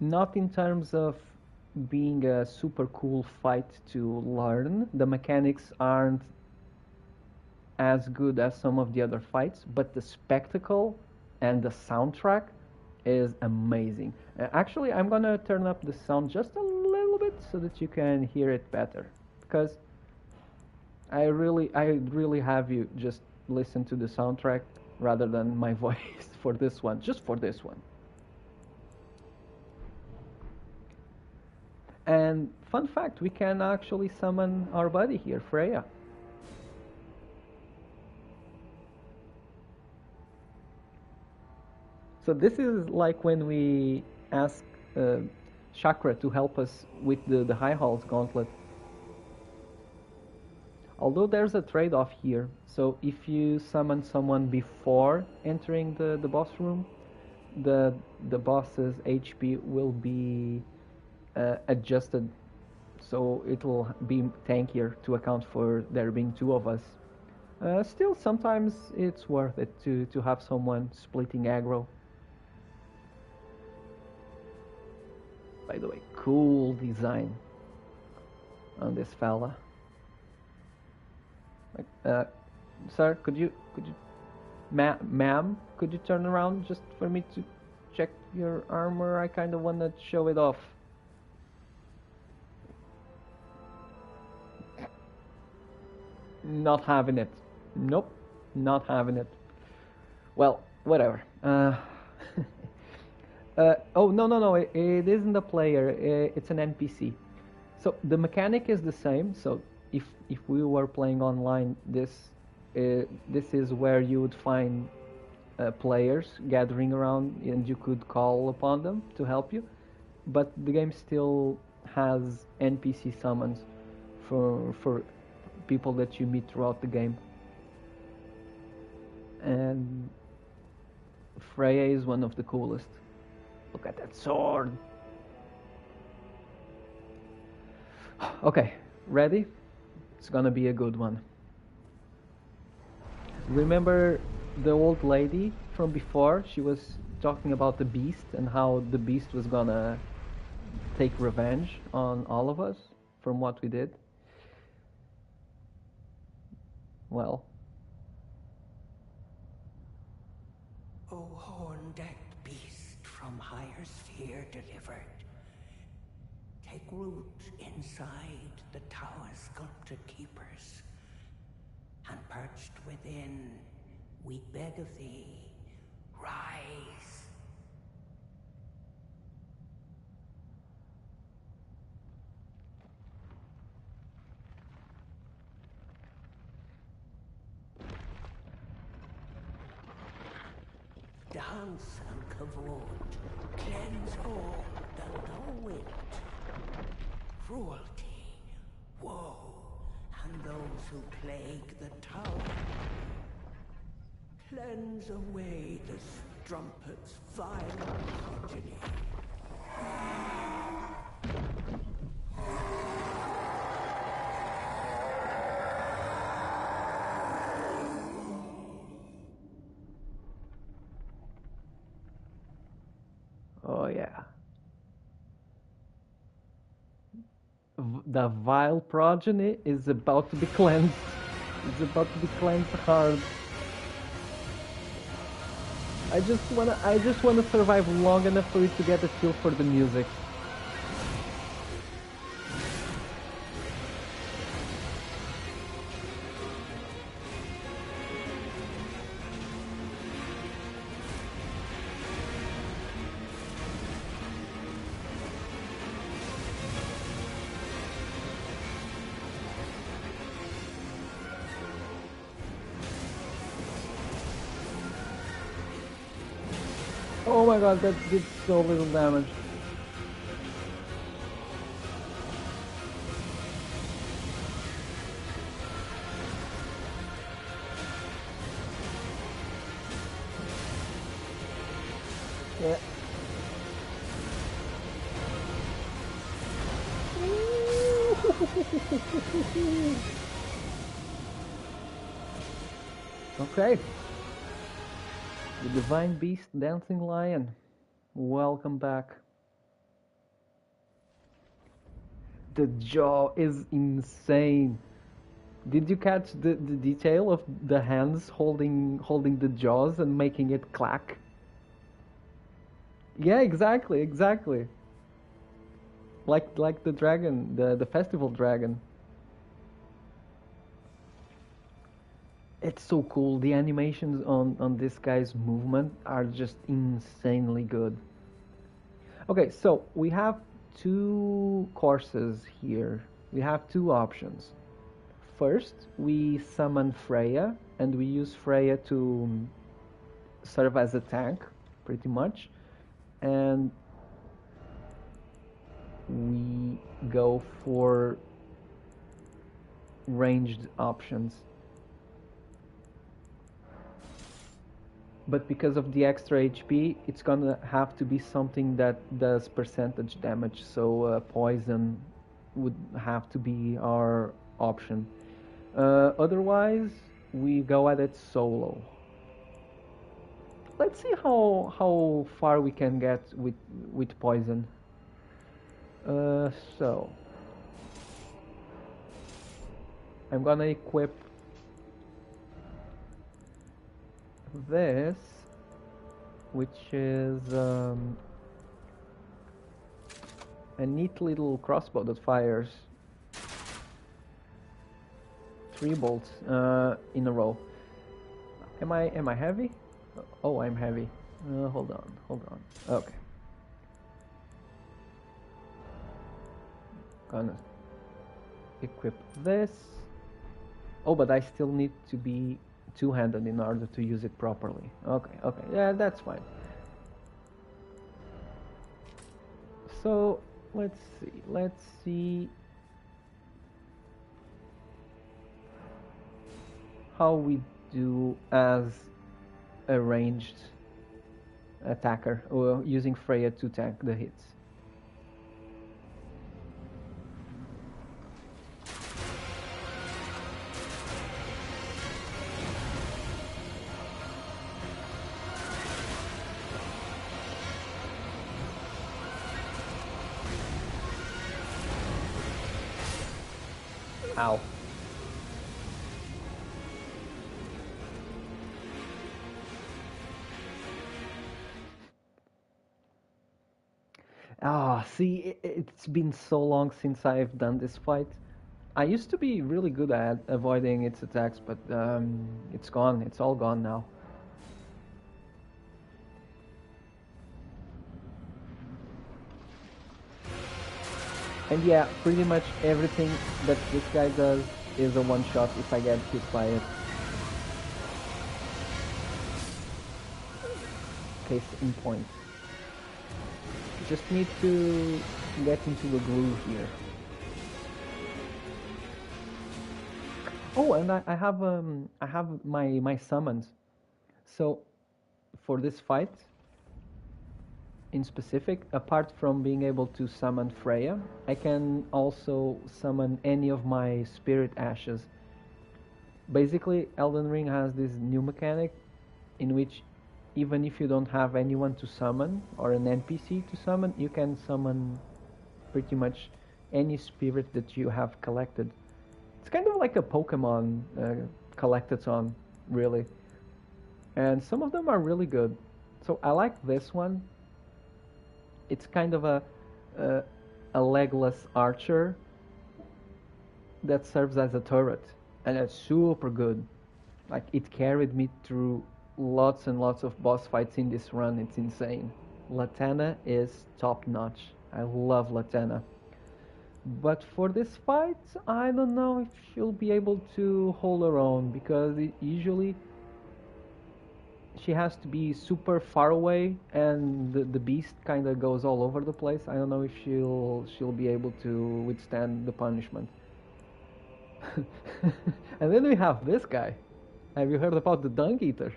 Not in terms of being a super cool fight to learn. The mechanics aren't as good as some of the other fights, but the spectacle and the soundtrack is amazing. Actually, I'm gonna turn up the sound just a little bit so that you can hear it better, because I really have you just listen to the soundtrack rather than my voice for this one, just for this one. And fun fact, we can actually summon our buddy here, Freya. So this is like when we ask Chakra to help us with the High Halls Gauntlet. Although there's a trade-off here, so if you summon someone before entering the boss room, the boss's HP will be adjusted, so it will be tankier to account for there being two of us. Still, sometimes it's worth it to have someone splitting aggro. By the way, cool design on this fella. Sir, ma'am, could you turn around just for me to check your armor? I kind of want to show it off. Not having it. Nope, not having it. Well, whatever. Oh, no, it isn't a player, it's an NPC. So the mechanic is the same, so if we were playing online, this is where you would find players gathering around and you could call upon them to help you. But the game still has NPC summons for people that you meet throughout the game. And Freya is one of the coolest. Look at that sword. Okay, ready? It's gonna be a good one. Remember the old lady from before? She was talking about the beast and how the beast was gonna take revenge on all of us from what we did. Well, O horn-decked beast from higher sphere delivered, take root inside the tower's sculpted keepers, and perched within, we beg of thee, rise. Dance and kavod, cleanse all that know it. Cruelty, woe, and those who plague the tower. Cleanse away the strumpet's vile progeny. oh yeah. The vile progeny is about to be cleansed. It's about to be cleansed hard. I just wanna survive long enough for it to get a feel for the music. Oh my god, that did so little damage. Yeah. Okay. The Divine Beast Dancing Lion. Welcome back. The jaw is insane. Did you catch the detail of the hands holding the jaws and making it clack? Yeah, exactly. Like the dragon, the festival dragon. It's so cool. The animations on this guy's movement are just insanely good. Okay, so we have two courses here. We have two options. First, we summon Freya, and we use Freya to serve as a tank, pretty much. And we go for ranged options. But because of the extra HP, it's gonna have to be something that does percentage damage. So poison would have to be our option. Otherwise, we go at it solo. Let's see how far we can get with poison. So I'm gonna equip this, which is a neat little crossbow that fires 3 bolts in a row. Am I heavy? Oh, I'm heavy. Hold on. Okay. Gonna equip this. Oh, but I still need to be two-handed in order to use it properly. Okay, yeah, that's fine. So let's see. how we do as a ranged attacker, or using Freya to tank the hits. Ow. Ah, see, it's been so long since I've done this fight. I used to be really good at avoiding its attacks, but it's gone. It's all gone now. And yeah, pretty much everything that this guy does is a one-shot if I get hit by it. Case in point. Just need to get into the groove here. Oh, and I have my summons. So for this fight in specific, apart from being able to summon Freya, I can also summon any of my spirit ashes. Basically, Elden Ring has this new mechanic in which even if you don't have anyone to summon or an NPC to summon, you can summon pretty much any spirit that you have collected. It's kind of like a Pokemon collectathon, really. And some of them are really good. So I like this one. It's kind of a legless archer that serves as a turret, and it's super good. Like, it carried me through lots and lots of boss fights in this run. It's insane. Latana is top notch. I love Latana. But for this fight, I don't know if she'll be able to hold her own, because usually she has to be super far away, and the beast kind of goes all over the place. I don't know if she'll be able to withstand the punishment. And then we have this guy. Have you heard about the Dung Eater?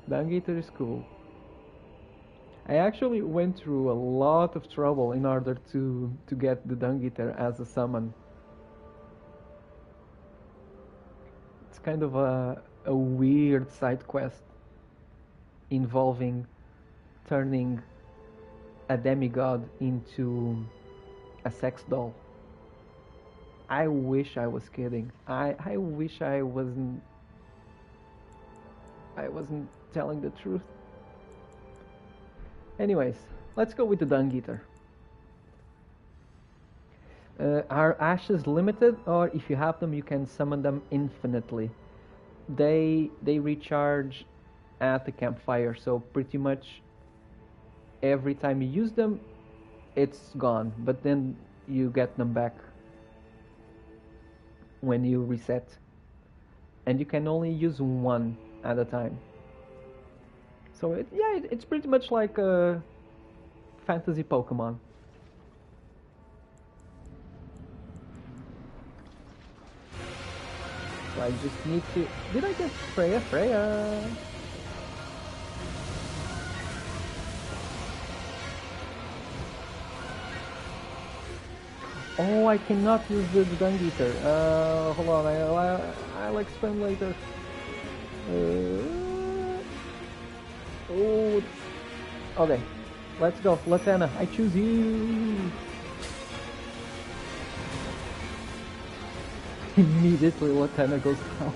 Dung Eater is cool. I actually went through a lot of trouble in order to get the Dung Eater as a summon. It's kind of a weird side quest involving turning a demigod into a sex doll. I wish I was kidding. I wish I wasn't telling the truth. Anyways, let's go with the Dung Eater. Are ashes limited, or if you have them you can summon them infinitely? They recharge at the campfire, so pretty much every time you use them it's gone, but then you get them back when you reset, and you can only use one at a time. So it's pretty much like a fantasy Pokemon. So I just need to... Did I get Freya? Freya! Oh, I cannot use the Dung Eater. Hold on, I'll explain later. Oh, okay. Let's go, Latana. I choose you. Immediately, Latana goes down.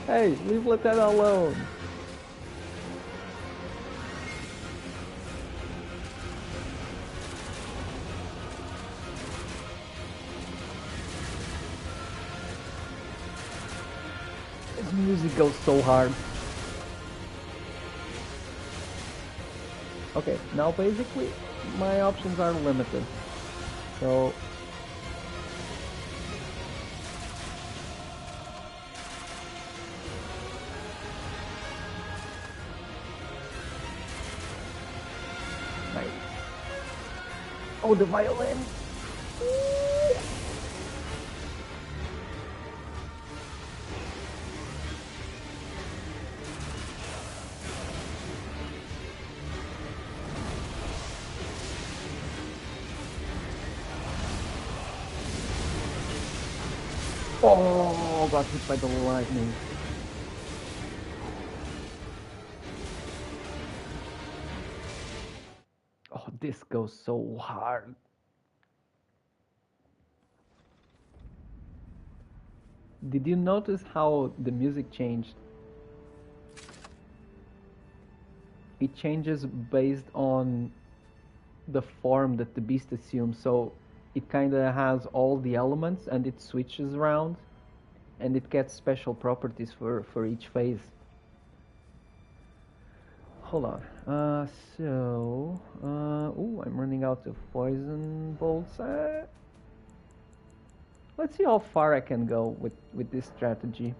Hey, leave Latana alone. This music goes so hard. Okay, now basically my options are limited. So nice. Oh, the violin. Oh, got hit by the lightning. Oh, this goes so hard. Did you notice how the music changed? It changes based on the form that the beast assumes. So it kind of has all the elements and it switches around and it gets special properties for each phase. Hold on. Oh, I'm running out of poison bolts. Let's see how far I can go with this strategy.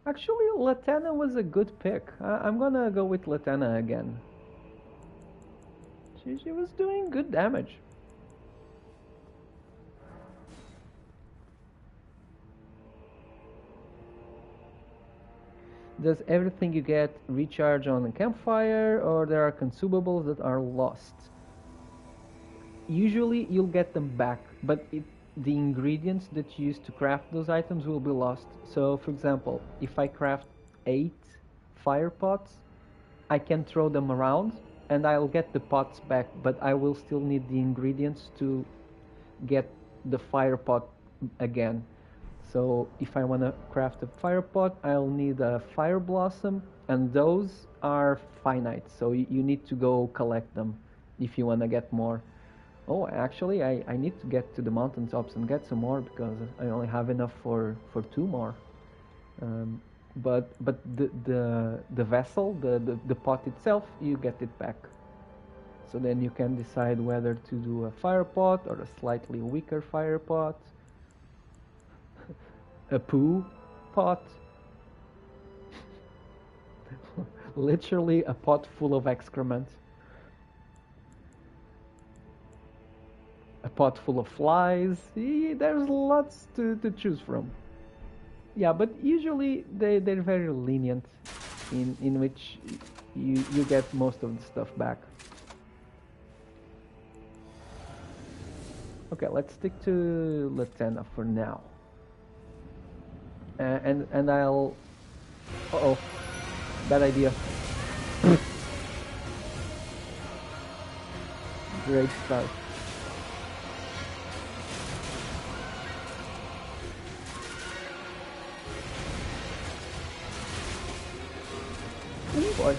Actually, Latana was a good pick. I'm gonna go with Latana again. She was doing good damage. Does everything you get recharge on a campfire, or there are consumables that are lost? Usually you'll get them back, but the ingredients that you use to craft those items will be lost. So, for example, if I craft 8 fire pots, I can throw them around and I'll get the pots back, but I will still need the ingredients to get the fire pot again. So if I want to craft a fire pot, I'll need a fire blossom, and those are finite, so you need to go collect them if you want to get more. Oh, actually, I need to get to the mountaintops and get some more because I only have enough for 2 more. Um, but the vessel, the pot itself, you get it back. So then you can decide whether to do a fire pot or a slightly weaker fire pot, a poo pot, literally a pot full of excrement, a pot full of flies. There's lots to choose from. Yeah, but usually they're very lenient in which you get most of the stuff back. Okay, let's stick to Latena for now. And I'll... Uh-oh. Bad idea. Great start. Ooh, boy.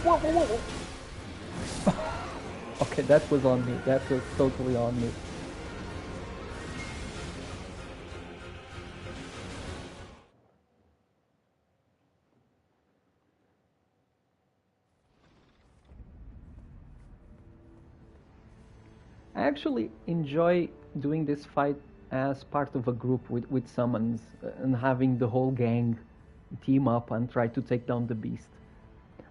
Whoa, whoa, whoa, whoa. Okay, that was on me. That was totally on me. I actually enjoy doing this fight as part of a group with summons and having the whole gang team up and try to take down the beast.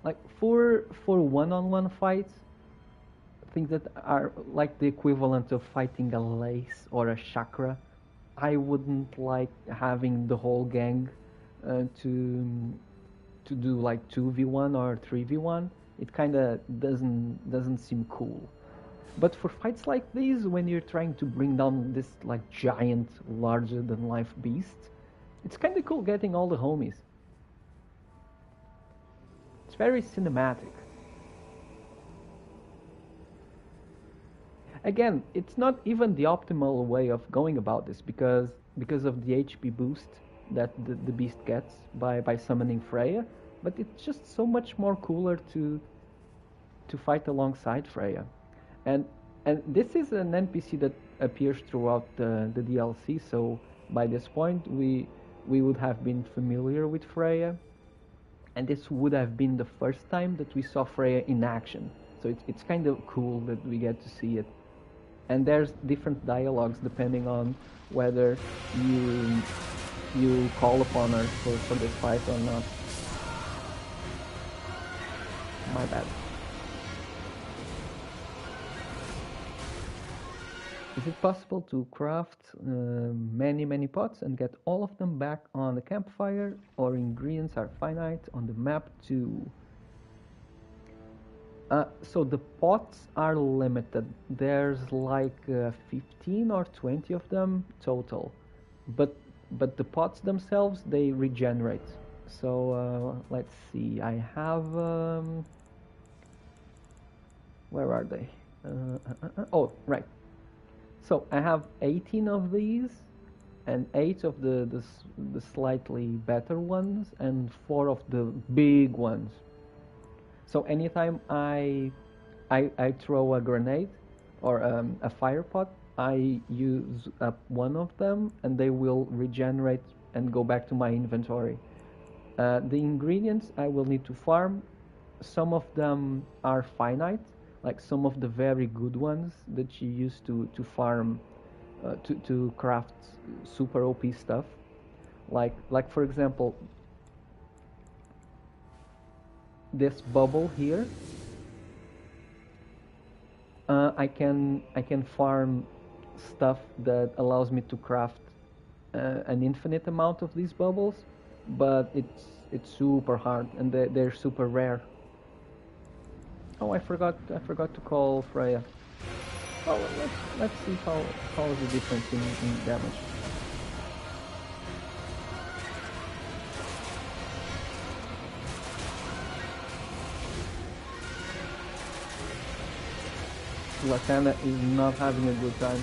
Like for one-on-one fights, things that are like the equivalent of fighting a lace or a chakra, I wouldn't like having the whole gang to do like 2v1 or 3v1. It kind of doesn't seem cool. But for fights like these, when you're trying to bring down this like giant, larger than life beast, it's kind of cool getting all the homies. It's very cinematic. Again, it's not even the optimal way of going about this because of the HP boost that the beast gets by summoning Freya, but it's just so much more cooler to fight alongside Freya. And this is an NPC that appears throughout the DLC, so by this point we would have been familiar with Freya, and this would have been the first time that we saw Freya in action. So it's kind of cool that we get to see it. And there's different dialogues depending on whether you call upon her for this fight or not. My bad. Is it possible to craft many pots and get all of them back on the campfire, or ingredients are finite on the map too? So the pots are limited. There's like 15 or 20 of them total, but the pots themselves, they regenerate. So let's see. I have where are they? Oh, right. So I have 18 of these, and 8 of the slightly better ones, and 4 of the big ones. So anytime I throw a grenade or a fire pot, I use up one of them, and they will regenerate and go back to my inventory. The ingredients I will need to farm. Some of them are finite, like some of the very good ones that you use to farm, to craft super OP stuff. Like for example, this bubble here. I can farm stuff that allows me to craft an infinite amount of these bubbles, but it's super hard, and they're super rare. Oh, I forgot to call Freya. Oh, let's see how is the difference in damage. Latana is not having a good time.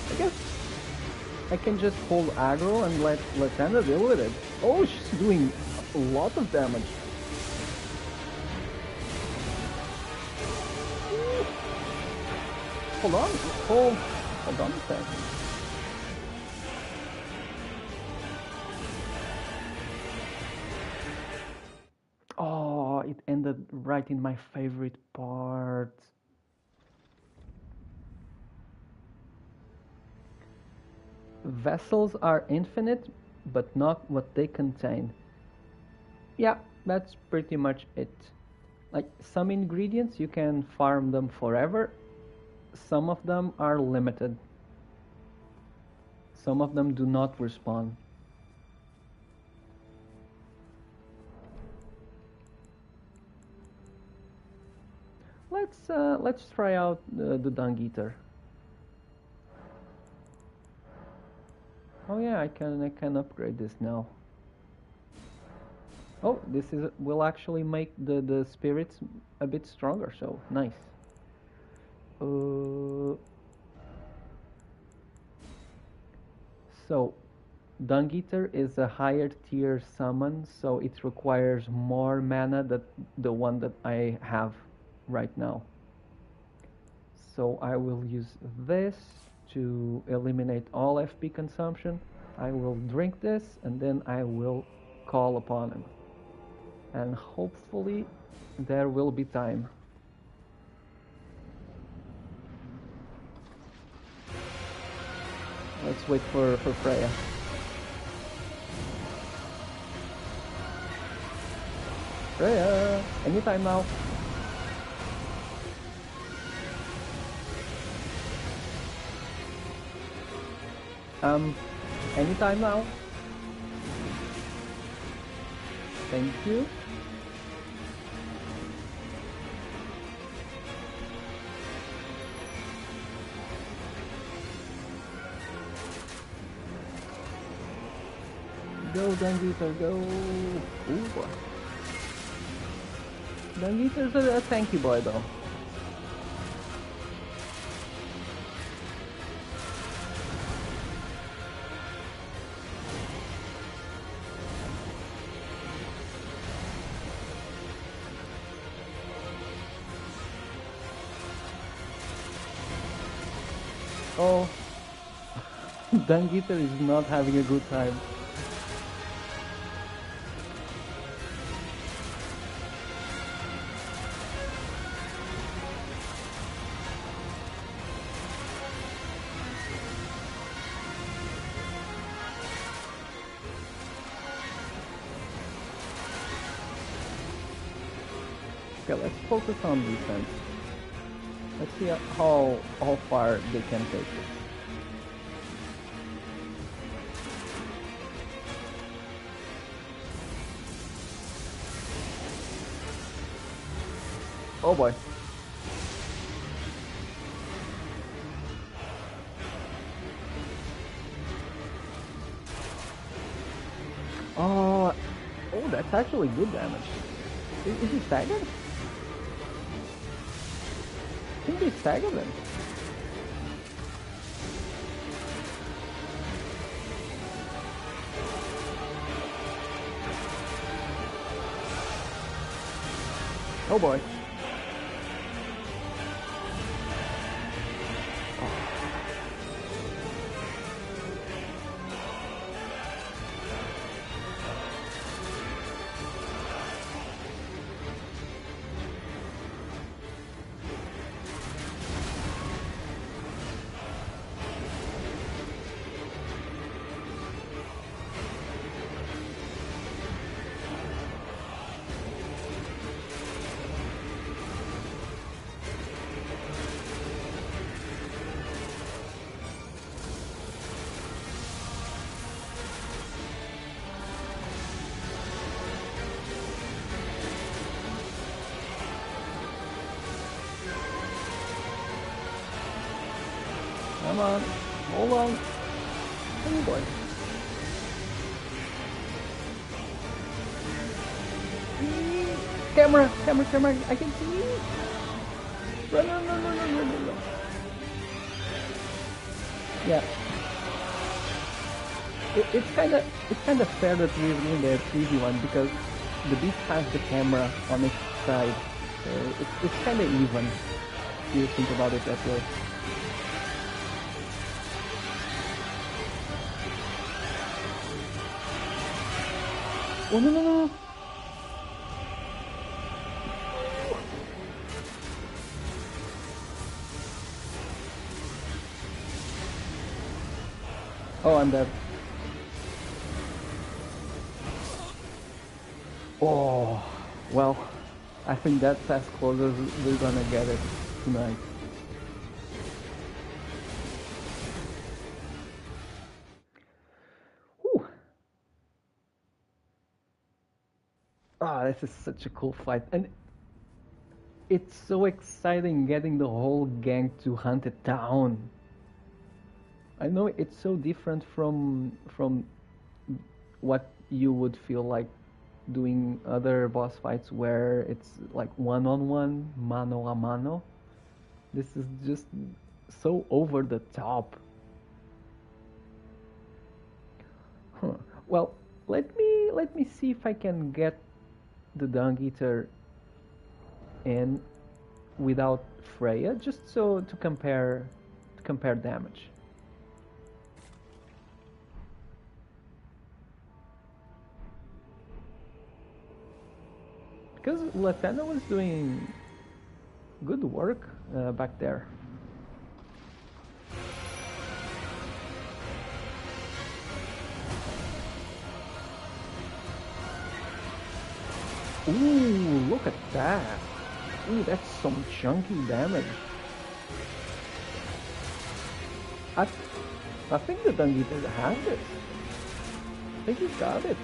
I guess I can just hold aggro and let Latana deal with it. Oh, she's doing a lot of damage. Hold on, hold on a second. Oh, it ended right in my favorite part. Vessels are infinite, but not what they contain. Yeah, that's pretty much it. Like, some ingredients you can farm them forever, some of them are limited. Some of them do not respawn. Let's try out the dung eater. Oh yeah, I can upgrade this now. Oh, this will actually make the spirits a bit stronger, so nice. So Dung Eater is a higher tier summon, so it requires more mana than the one that I have right now. So I will use this to eliminate all FP consumption. I will drink this, and then I will call upon him. And hopefully there will be time. Let's wait for Freya. Freya, anytime now. Anytime now. Thank you. Go, Dung Eater, go! Ooh, boy. Dung Eater's a tanky boy, though. Oh, Dunghitter is not having a good time. Okay, let's focus on defense. Let's see how far they can take it. Oh boy. Oh, that's actually good damage. Is he staggered? I think they staggered him. Oh boy. Come on. Hold on. Oh boy. Camera! I can see you! Run. Yeah. It's kinda fair that we're doing the 3v one because the beast has the camera on its side. So it's kinda even if you think about it that way. Oh no. Oh, I'm dead. Oh, well, I think that's as close as we're gonna get it tonight. Whew. Ah, this is such a cool fight, and it's so exciting getting the whole gang to hunt it down. I know it's so different from what you would feel like doing other boss fights where it's like one-on-one, mano a mano. This is just so over the top. Huh. Well, let me see if I can get the Dung Eater in without Freya, just so to compare damage. Because Latenna was doing good work back there. Ooh, look at that. Ooh, that's some chunky damage. I, I think the Dung Eater has it. I think he's got it.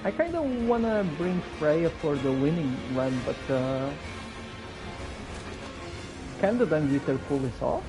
I kind of wanna bring Freya for the winning run, but can the Dung Eater pull this off?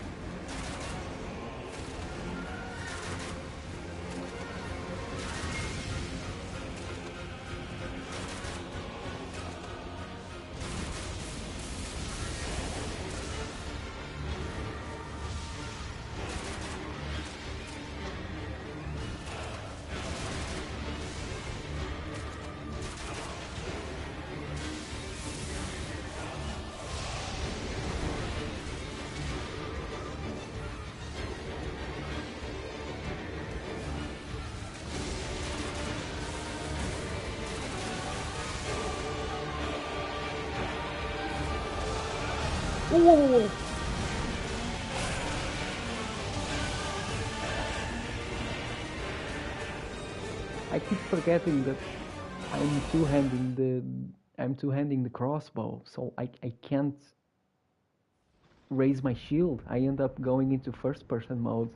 Whoa, whoa, whoa. I keep forgetting that I'm two-handing the I'm two-handing the crossbow, so I can't raise my shield. I end up going into first-person mode.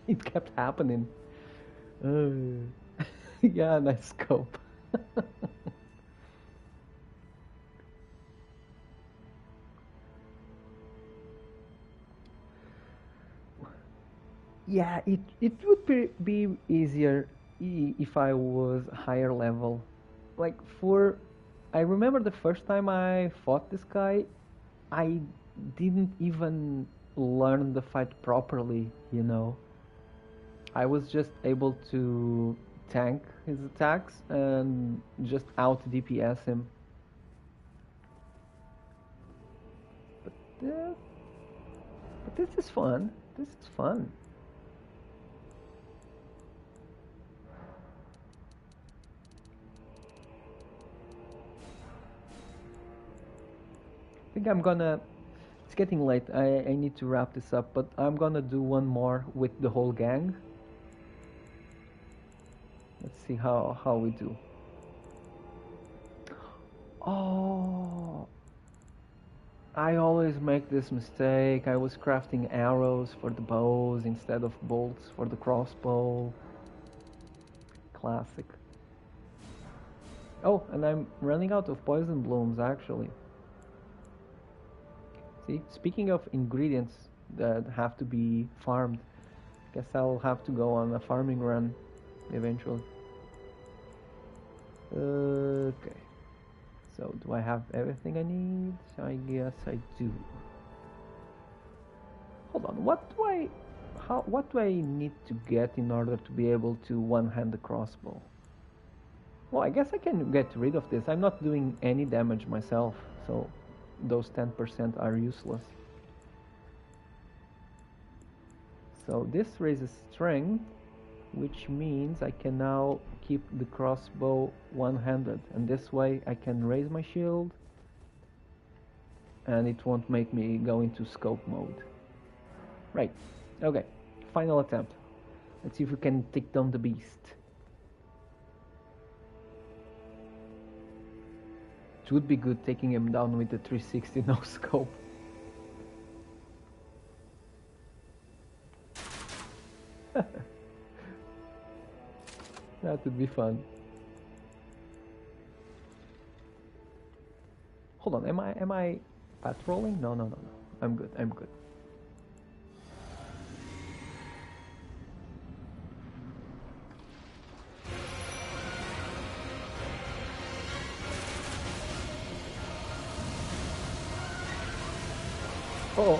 It kept happening. Yeah, nice scope. Yeah, it would be easier if I was higher level. Like for, I remember the first time I fought this guy, I didn't even learn the fight properly, you know. I was just able to tank his attacks and just out DPS him. But, uh, but this is fun. This is fun. I think I'm gonna. It's getting late. I need to wrap this up, but I'm gonna do one more with the whole gang. Let's see how we do. Oh, I always make this mistake. I was crafting arrows for the bows instead of bolts for the crossbow. Classic. Oh, and I'm running out of poison blooms actually. See, speaking of ingredients that have to be farmed, guess I'll have to go on a farming run eventually. Okay. So, do I have everything I need? I guess I do. Hold on. What do I need to get in order to be able to one-hand the crossbow? Well, I guess I can get rid of this. I'm not doing any damage myself, so those 10% are useless. So this raises strength, which means I can now keep the crossbow one-handed, and this way I can raise my shield and it won't make me go into scope mode. Right. Okay. Final attempt. Let's see if we can take down the beast. It would be good taking him down with the 360 no scope. That would be fun. Hold on, am I patrolling? No, no, no, no. I'm good. I'm good. Oh.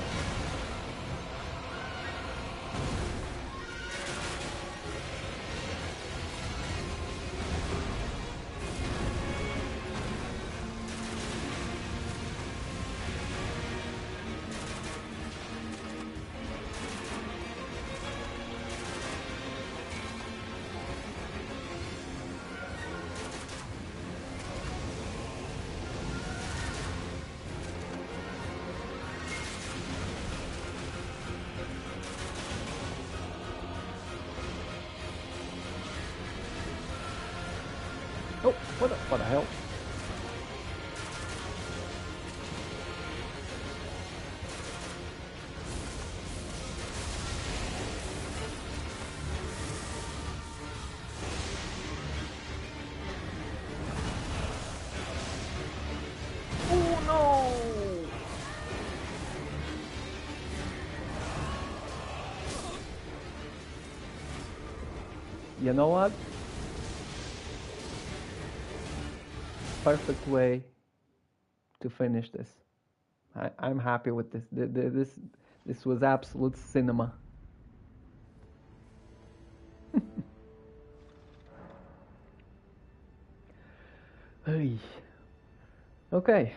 Oh, what the hell? Oh no! You know what? Perfect way to finish this. I'm happy with this. This was absolute cinema. Hey. Okay.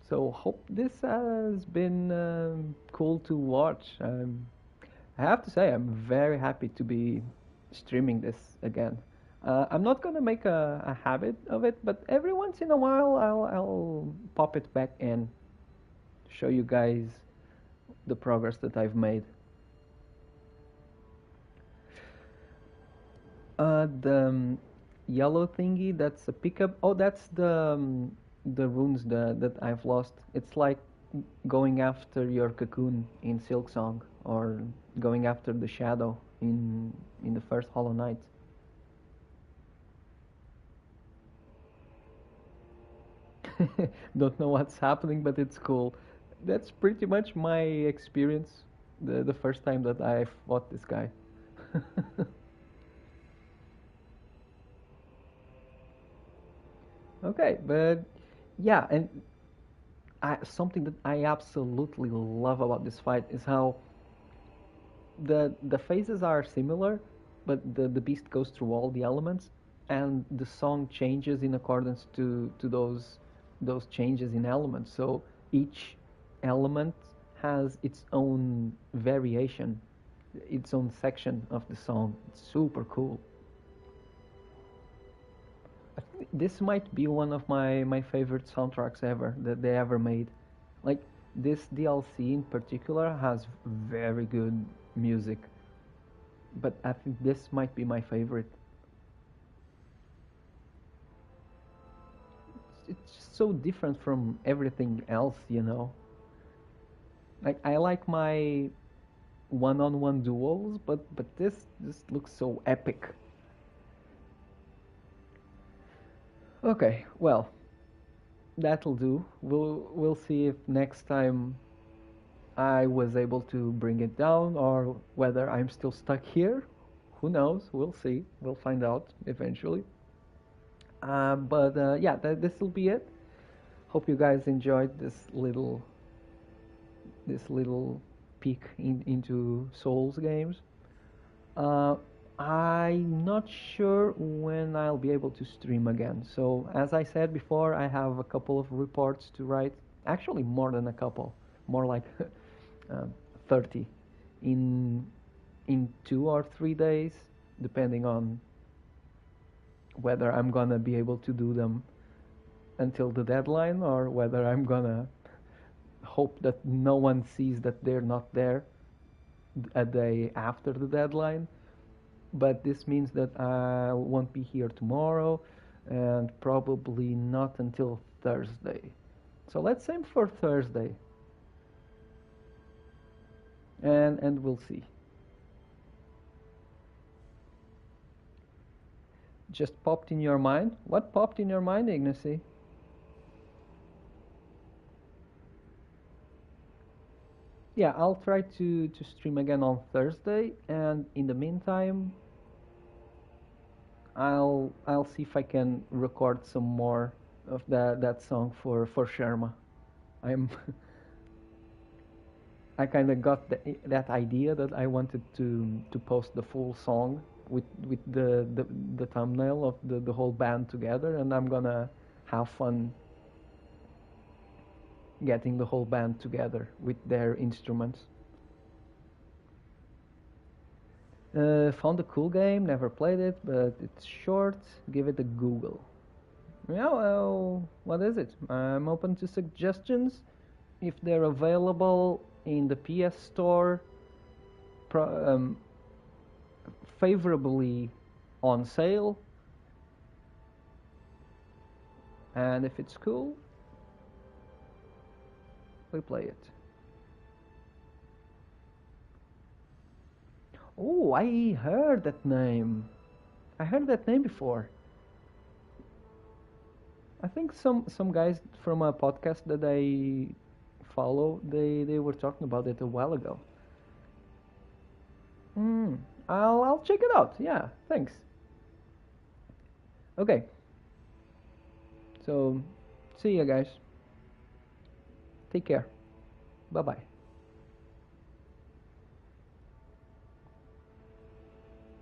So hope this has been cool to watch. I have to say I'm very happy to be streaming this again. I'm not gonna make a habit of it, but every once in a while I'll pop it back in. show you guys the progress that I've made. The yellow thingy, that's a pickup. Oh, that's the runes that I've lost. It's like going after your cocoon in Silksong, or going after the shadow in the first Hollow Knight. Don't know what's happening, but it's cool. That's pretty much my experience the first time that I fought this guy. Okay, but yeah, and something that I absolutely love about this fight is how the phases are similar, but the beast goes through all the elements, and the song changes in accordance to those changes in elements. So each element has its own variation, its own section of the song. It's super cool. I think this might be one of my favorite soundtracks ever that they ever made. Like, this DLC in particular has very good music, but I think this might be my favorite. It's just so different from everything else, you know. Like, I like my one-on-one duos, but this looks so epic. Okay, well, that'll do. We'll see if next time I was able to bring it down, or whether I'm still stuck here. Who knows? We'll see. We'll find out eventually. But yeah, this will be it. Hope you guys enjoyed this little peek into Souls games. Uh, I'm not sure when I'll be able to stream again. So as I said before, I have a couple of reports to write. Actually, more than a couple, more like uh, 30 in 2 or 3 days, depending on whether I'm gonna be able to do them until the deadline, or whether I'm gonna hope that no one sees that they're not there a day after the deadline. But this means that I won't be here tomorrow, and probably not until Thursday. So let's aim for Thursday, and we'll see. Just popped in your mind? What popped in your mind, Ignacy? Yeah, I'll try to stream again on Thursday, and in the meantime, I'll see if I can record some more of that song for Sharma. I'm I kind of got that idea that I wanted to post the full song with the thumbnail of the whole band together, and I'm gonna have fun getting the whole band together with their instruments. Found a cool game, never played it, but it's short. Give it a Google. Yeah, well, what is it? I'm open to suggestions. If they're available in the PS Store, pro- favorably on sale, and if it's cool, we play it. Oh, I heard that name. I heard that name before. I think some guys from a podcast that I follow, they were talking about it a while ago. Hmm. I'll check it out. Yeah, thanks. Okay. So, see you guys. Take care. Bye bye.